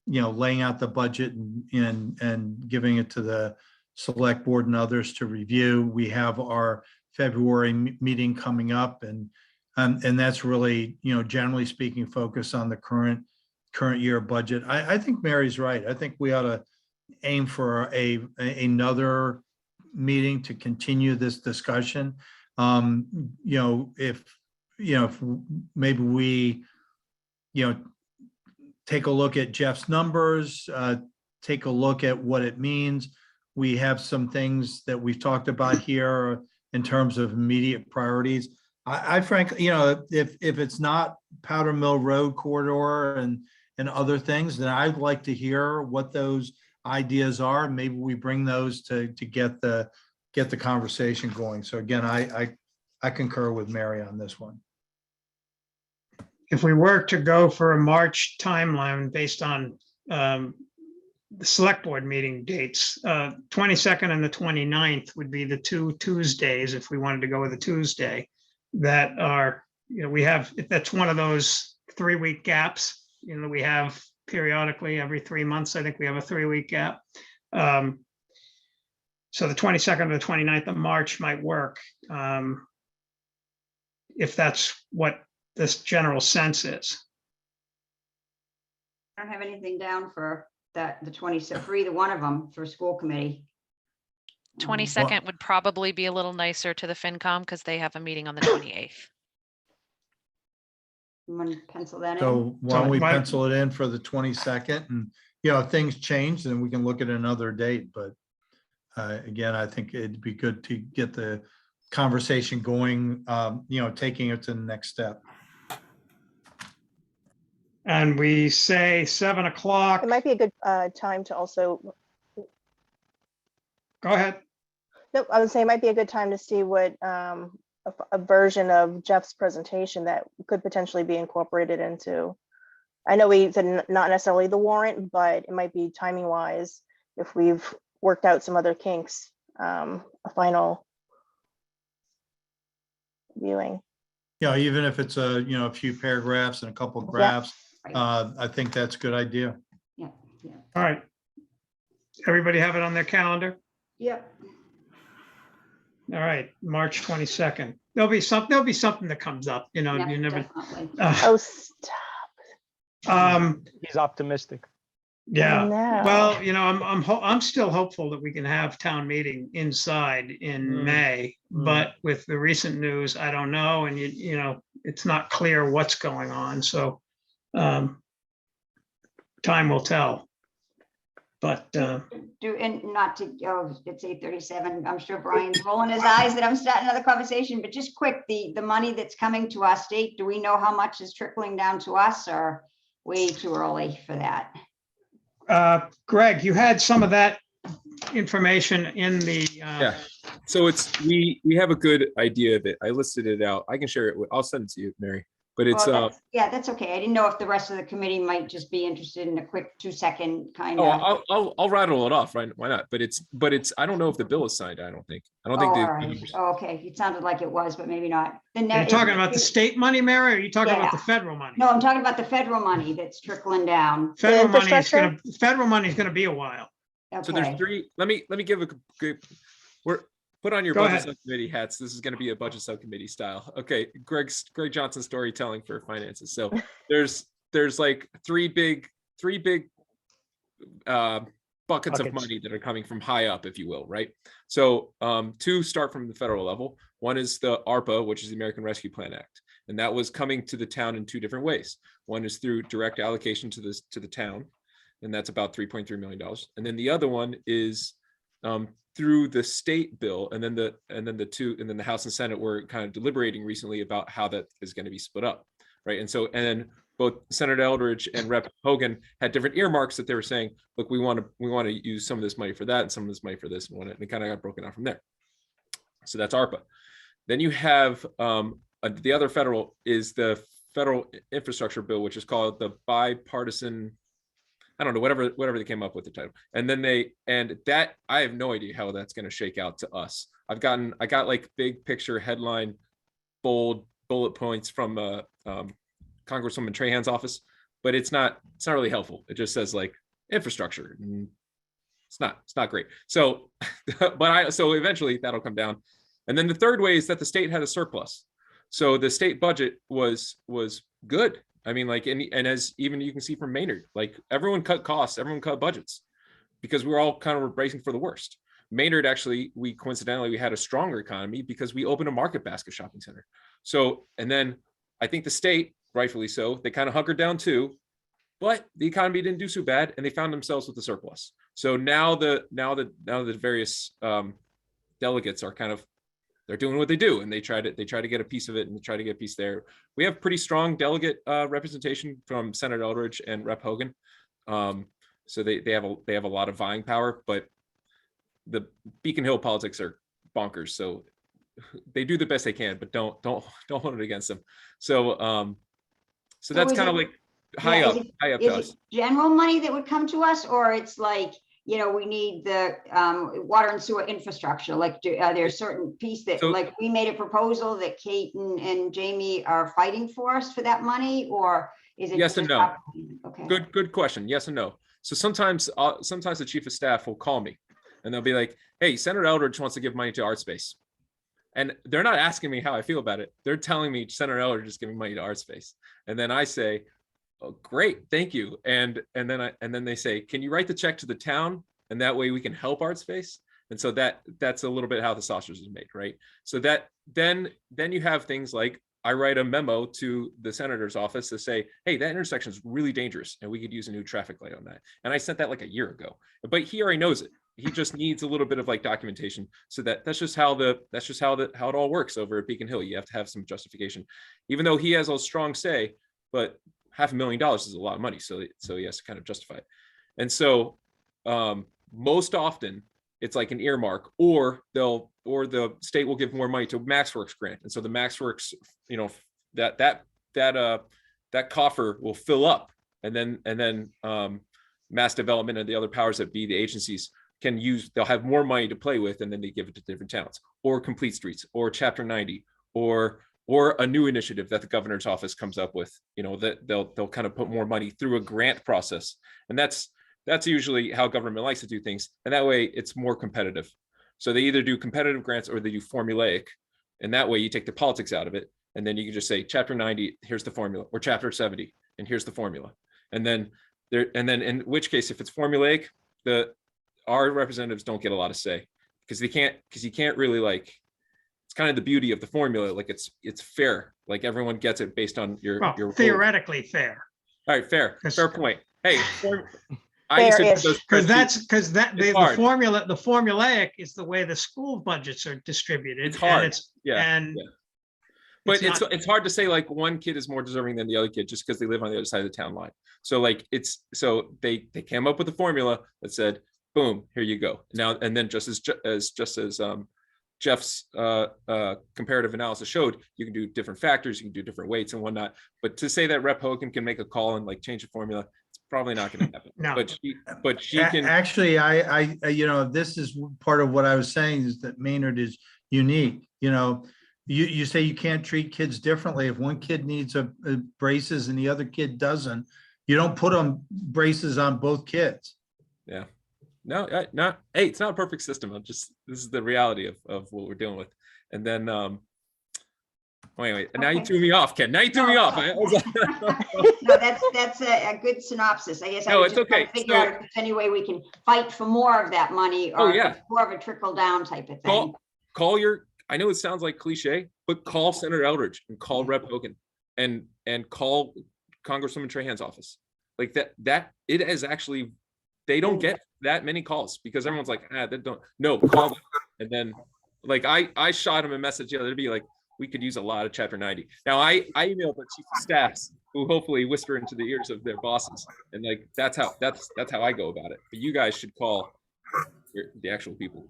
laying out the budget and giving it to the select board and others to review. We have our February meeting coming up, and that's really, generally speaking, focus on the current year budget. I think Mary's right. I think we ought to aim for another meeting to continue this discussion. If maybe we, take a look at Jeff's numbers, take a look at what it means. We have some things that we've talked about here in terms of immediate priorities. I frankly, if it's not Powder Mill Road corridor and other things, then I'd like to hear what those ideas are. Maybe we bring those to get the conversation going. So again, I concur with Mary on this one. If we were to go for a March timeline based on the select board meeting dates, 22nd and the 29th would be the two Tuesdays, if we wanted to go with a Tuesday, that are, that's one of those 3-week gaps, we have periodically every 3 months. I think we have a 3-week gap. So the 22nd or the 29th of March might work, if that's what this general sense is. I don't have anything down for that, the 20th, for either one of them for school committee. 22nd would probably be a little nicer to the FinCom because they have a meeting on the 28th. I'm gonna pencil that in. So why don't we why- pencil it in for the 22nd, and, if things change, then we can look at another date. But again, I think it'd be good to get the conversation going, taking it to the next step. And we say 7 o'clock. It might be a good time to also, Go ahead. no, I would say it might be a good time to see what a version of Jeff's presentation that could potentially be incorporated into. I know we said not necessarily the warrant, but it might be timing wise, if we've worked out some other kinks, a final viewing. Even if it's a few paragraphs and a couple of graphs, I think that's a good idea. Yeah. All right. Everybody have it on their calendar? Yep. All right, March 22nd. There'll be something that comes up, you Yeah, never. definitely. Oh, stop. He's optimistic. Yeah. No. Well, I'm still hopeful that we can have town meeting inside in May, but with the recent news, I don't know, and it's not clear what's going on. So time will tell. But And not to, it's 8:37. I'm sure Brian's rolling his eyes that I'm starting another conversation, but just quick, the money that's coming to our state, do we know how much is trickling down to us, or way too early for that? Greg, you had some of that information in the. Yeah. So we have a good idea of it. I listed it out. I can share it. I'll send it to you, Mary. But it's yeah, that's okay. I didn't know if the rest of the committee might just be interested in a quick 2-second kind of. I'll rattle it off, right? Why not? But it's I don't know if the bill is signed. I don't think All right. Okay, it sounded like it was, but maybe not. Then Are you talking about the state money, Mary, or are you talking about the federal money? No, I'm talking about the federal money that's trickling down. Federal money is gonna be a while. So there's Okay. three. Let me give a good. Put on your Go budget ahead. subcommittee hats. This is going to be a budget subcommittee style. Okay, Greg Johnson storytelling for finances. So there's like three big buckets of money that are coming from high up, if you will, right? So two start from the federal level. One is the ARPA, which is the American Rescue Plan Act, and that was coming to the town in two different ways. One is through direct allocation to the town, and that's about $3.3 million. And then the other one is through the state bill, and then the House and Senate were kind of deliberating recently about how that is going to be split up, right? And then both Senator Eldridge and Rep. Hogan had different earmarks that they were saying, look, we want to use some of this money for that and some of this money for this, and it kind of got broken out from there. So that's ARPA. Then you have the other federal is the federal infrastructure bill, which is called the bipartisan, I don't know, whatever they came up with the title. And then I have no idea how that's going to shake out to us. I got like big picture headline, bold bullet points from Congresswoman Trahan's office, but it's not really helpful. It just says like infrastructure. And it's not great. So, so eventually that'll come down. And then the third way is that the state had a surplus. So the state budget was good. I mean, like, and as even you can see from Maynard, like everyone cut costs, everyone cut budgets because we were all kind of bracing for the worst. Maynard actually, we had a stronger economy because we opened a market basket shopping center. So, and then I think the state, rightfully so, they kind of hunkered down too, but the economy didn't do so bad and they found themselves with a surplus. So now the various delegates are kind of, they're doing what they do, and they try to get a piece of it, and they try to get a piece there. We have pretty strong delegate representation from Senator Eldridge and Rep. Hogan, so they have a lot of vying power. But the Beacon Hill politics are bonkers, so they do the best they can, but don't hold it against them. So so that's kind of like high up to us. Is it general money that would come to us, or it's like, you know, we need the water and sewer infrastructure? Like, are there certain piece that, like, we made a proposal that Kate and Jamie are fighting for us for that money, or is it? Yes and no. Okay. Good question. Yes and no. So sometimes the chief of staff will call me, and they'll be like, "Hey, Senator Eldridge wants to give money to art space," and they're not asking me how I feel about it. They're telling me Senator Eldridge is giving money to art space, and then I say, "Oh, great, thank you." And then they say, "Can you write the check to the town, and that way we can help art space?" And so that's a little bit how the sausage is made, right? So that then you have things like, I write a memo to the senator's office to say, "Hey, that intersection is really dangerous, and we could use a new traffic light on that." And I sent that like a year ago, but he already knows it. He just needs a little bit of like documentation. So that's just how it all works over at Beacon Hill. You have to have some justification, even though he has a strong say. But $500,000 is a lot of money, so he has to kind of justify it. And so most often it's like an earmark, or the state will give more money to MaxWorks grant, and so the MaxWorks, you know, that coffer will fill up, and then mass development and the other powers that be, the agencies, they'll have more money to play with, and then they give it to different towns, or complete streets, or Chapter 90, or a new initiative that the governor's office comes up with, you know, that they'll kind of put more money through a grant process. And that's usually how government likes to do things. And that way it's more competitive. So they either do competitive grants or they do formulaic. And that way you take the politics out of it. And then you can just say, Chapter 90, here's the formula, or Chapter 70, and here's the formula. And then in which case, if it's formulaic, our representatives don't get a lot of say, because you can't really, like, it's kind of the beauty of the formula. Like it's fair. Like everyone gets it based on your theoretically fair. All right, fair point. Hey, the formulaic is the way the school budgets are distributed. It's hard. But it's hard to say like one kid is more deserving than the other kid just because they live on the other side of the town line. So like they came up with a formula that said, boom, here you go. Now, and then just as Jeff's comparative analysis showed, you can do different factors, you can do different weights and whatnot. But to say that Rep. Hogan can make a call and like change the formula, it's probably not going to happen. No. But she can. Actually, I you know, this is part of what I was saying, is that Maynard is unique. You know, you say you can't treat kids differently. If one kid needs a braces and the other kid doesn't, you don't put on braces on both kids. Yeah. No, not. Hey, it's not a perfect system. This is the reality of what we're dealing with. And then, wait. Now you threw me off, Ken. Now you threw me off. No, that's a good synopsis. I guess I was just trying to figure out if there's any way we can fight for more of that money, or more of a trickle down type of thing. Call your. I know it sounds like cliche, but call Senator Eldridge and call Rep. Hogan and call Congresswoman Trahan's office. Like that it is actually. They don't get that many calls because everyone's like, they don't. No, call them. And then, like, I shot him a message the other day, be like, we could use a lot of Chapter 90. Now, I emailed the chief of staffs, who hopefully whisper into the ears of their bosses, and like that's how I go about it. But you guys should call the actual people.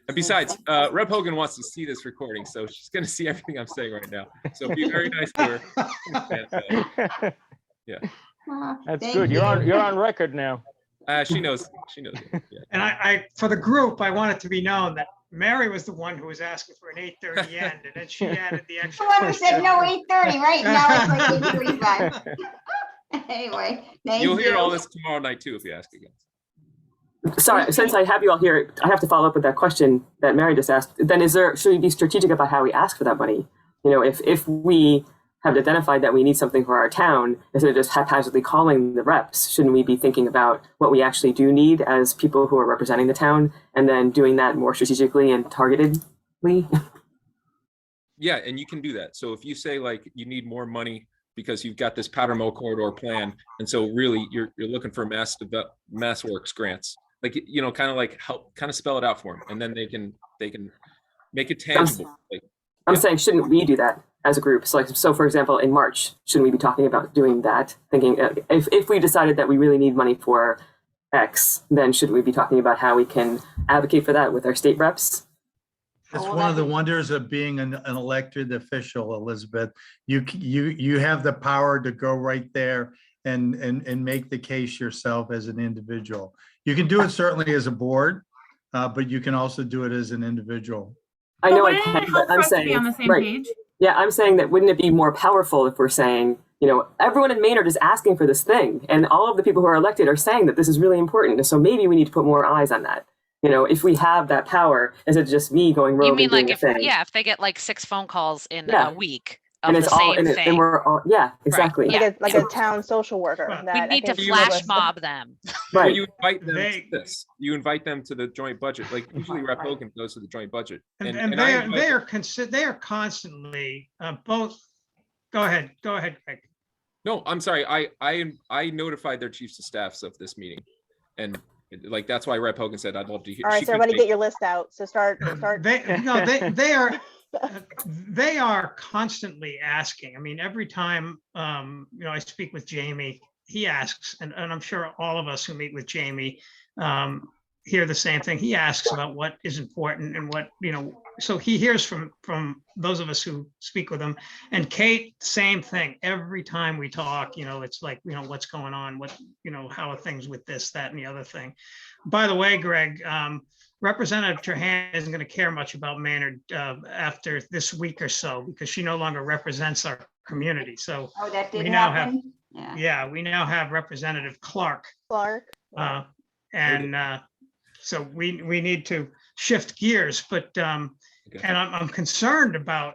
And besides, Rep. Hogan wants to see this recording, so she's going to see everything I'm saying right now. So be very nice to her. Yeah, that's good. You're on record now. She knows. Yeah. And I, for the group, I want it to be known that Mary was the one who was asking for an 8:30 end, and then she added the extra. The one who said no 8:30, right? Now it's like 8:45. Anyway, thank You'll hear all you. this tomorrow night too if you ask again. Sorry, since I have you all here, I have to follow up with that question that Mary just asked. Then should we be strategic about how we ask for that money? You know, if we have identified that we need something for our town, instead of just haphazardly calling the reps, shouldn't we be thinking about what we actually do need as people who are representing the town, and then doing that more strategically and targetedly? Yeah, and you can do that. So if you say like you need more money because you've got this powder mill corridor plan, and so really you're looking for mass works grants, like, you know, kind of like help kind of spell it out for them, and then they can make it tangible. I'm saying, shouldn't we do that as a group? So for example, in March, shouldn't we be talking about doing that? Thinking if we decided that we really need money for X, then shouldn't we be talking about how we can advocate for that with our state reps? That's one of the wonders of being an elected official, Elizabeth. You have the power to go right there and make the case yourself as an individual. You can do it certainly as a board, but you can also do it as an individual. I know I can, but I'm saying, on the same page? Yeah, I'm saying that wouldn't it be more powerful if we're saying, you know, everyone in Maynard is asking for this thing, and all of the people who are elected are saying that this is really important. So maybe we need to put more eyes on that. You know, if we have that power, is it just me going rogue? You mean and doing like a if, thing? yeah, if they get like 6 phone calls in Yeah. a week And of it's the all, same and, thing. and we're all, yeah, exactly. Right, Like a town social worker. We that I need to think flash was- mob them. Or Right. you invite them to this. You invite them to the joint budget. Like usually Rep Hogan goes to the joint budget. And I they are constantly both. Go ahead, Greg. No, I'm sorry. I notified their chiefs of staffs of this meeting, and like that's why Rep Hogan said I'd love to hear. All right, she so could everybody make- get your list out. So start. They are constantly asking. I mean, every time I speak with Jamie, he asks, and I'm sure all of us who meet with Jamie hear the same thing. He asks about what is important and what, so he hears from those of us who speak with him. And Kate, same thing. Every time we talk, it's like, what's going on, how are things with this, that, and the other thing. By the way, Greg, Representative Trahan isn't going to care much about Maynard after this week or so, because she no longer represents our community. So that did we now happen? have, we now have Representative Clark. So we need to shift gears, but and I'm concerned about,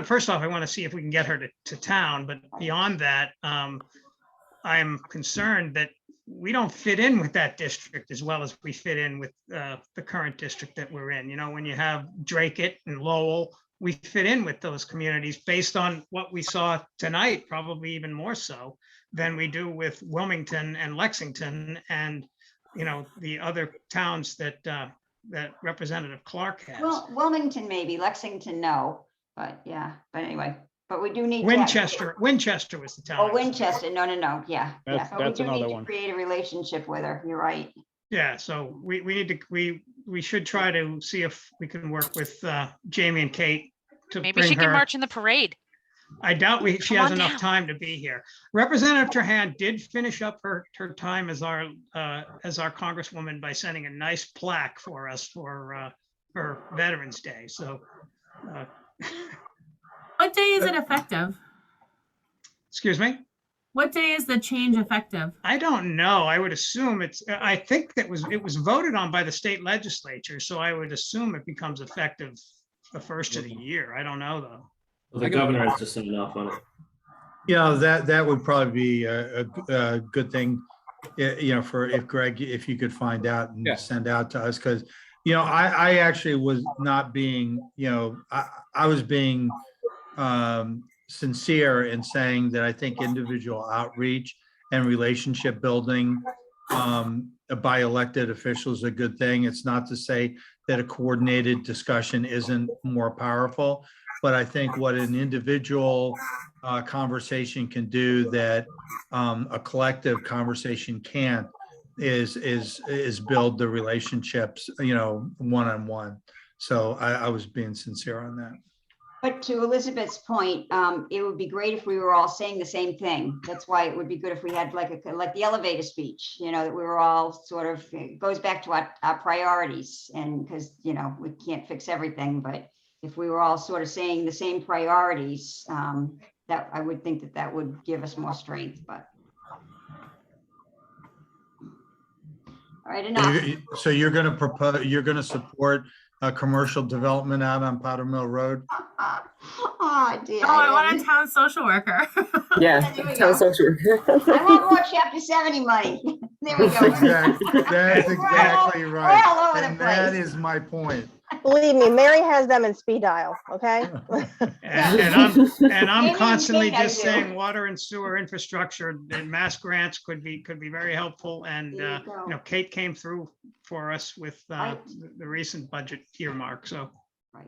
first off, I want to see if we can get her to town, but beyond that, I'm concerned that we don't fit in with that district as well as we fit in with the current district that we're in. When you have Dracut and Lowell, we fit in with those communities based on what we saw tonight, probably even more so than we do with Wilmington and Lexington and the other towns that Representative Clark has. Well, Wilmington maybe, Lexington no, but anyway, but we do need Winchester was the town. Oh, Winchester, no, yeah. That's But we do another need to one. create a relationship with her, you're right. Yeah, so we should try to see if we can work with Jamie and Kate to Maybe bring she can her. march in the parade. I doubt she Come has on enough down. time to be here. Representative Trahan did finish up her time as our congresswoman by sending a nice plaque for us for her Veterans Day. So What day is it effective? excuse me? What day is the change effective? I don't know. I would assume I think that it was voted on by the state legislature. So I would assume it becomes effective the first of the year. I don't know though. Well, the governor has to sign off on it. That would probably be a good thing, for if Greg, if you could find out and send out to us, because, I actually was not being, I was being sincere in saying that I think individual outreach and relationship building by elected officials is a good thing. It's not to say that a coordinated discussion isn't more powerful, but I think what an individual conversation can do that a collective conversation can't is build the relationships, one-on-one. So I was being sincere on that. But to Elizabeth's point, it would be great if we were all saying the same thing. That's why it would be good if we had like the elevator speech, that we were all sort of, it goes back to our priorities, and because, we can't fix everything, but if we were all sort of saying the same priorities, that I would think that would give us more strength, but right, enough. So you're gonna propose, you're gonna support a commercial development out on Powder Mill Road? Oh, dear. Oh, I want a town social worker. Yeah, there we town go. social. I want more chapter 70 money. There we go. That's exactly We're right. all over the And that place. is my point. Believe me, Mary has them in speed dial, okay? And I'm Amy constantly and Kate, I just do. saying water and sewer infrastructure and mass grants could be very helpful. And, There you go. Kate came through for us with Right. the recent budget earmark, so.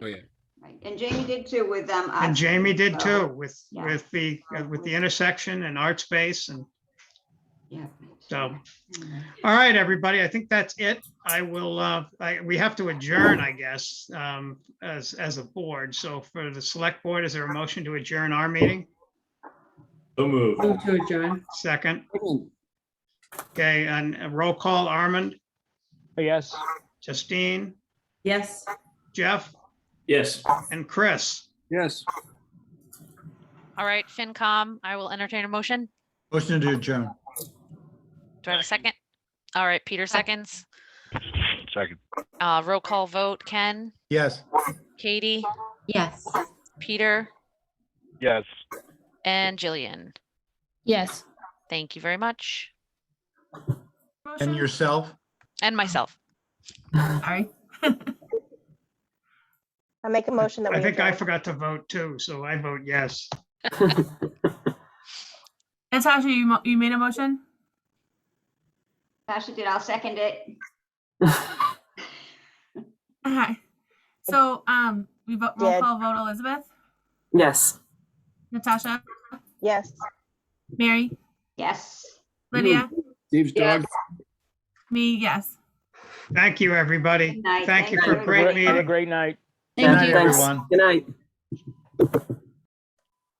Oh, yeah. Right. And Jamie did too with And us. Jamie did So, too, with yeah. the intersection and art space. And Yeah. so, all right, everybody, I think that's it. I will, we have to adjourn, I guess, as a board. So for the select board, is there a motion to adjourn our meeting? So moved. Move to adjourn. Second. Okay, and a roll call, Armand, Yes. Justine, Yes. Jeff, Yes. and Chris. Yes. All right, FinCom, I will entertain a motion. Motion to adjourn. Do I have a second? All right, Peter seconds. Second. Roll call vote, Ken, Yes. Katie, Yes. Peter, Yes. and Jillian. Yes. Thank you very much. And yourself? And myself. Sorry. I make a motion that we I think I adjourn. forgot to vote too, so I vote yes. Natasha, you made a motion? Tasha did, I'll second it. Okay. So, we vote, roll Did. call vote Elizabeth, Yes. Natasha, Yes. Mary, Yes. Lydia, Steve's dog. me, yes. Thank you, everybody. Good night. Thank you Thank for a you. great Have a meeting. great night. Good Thank night, you. Thanks. everyone. Good night.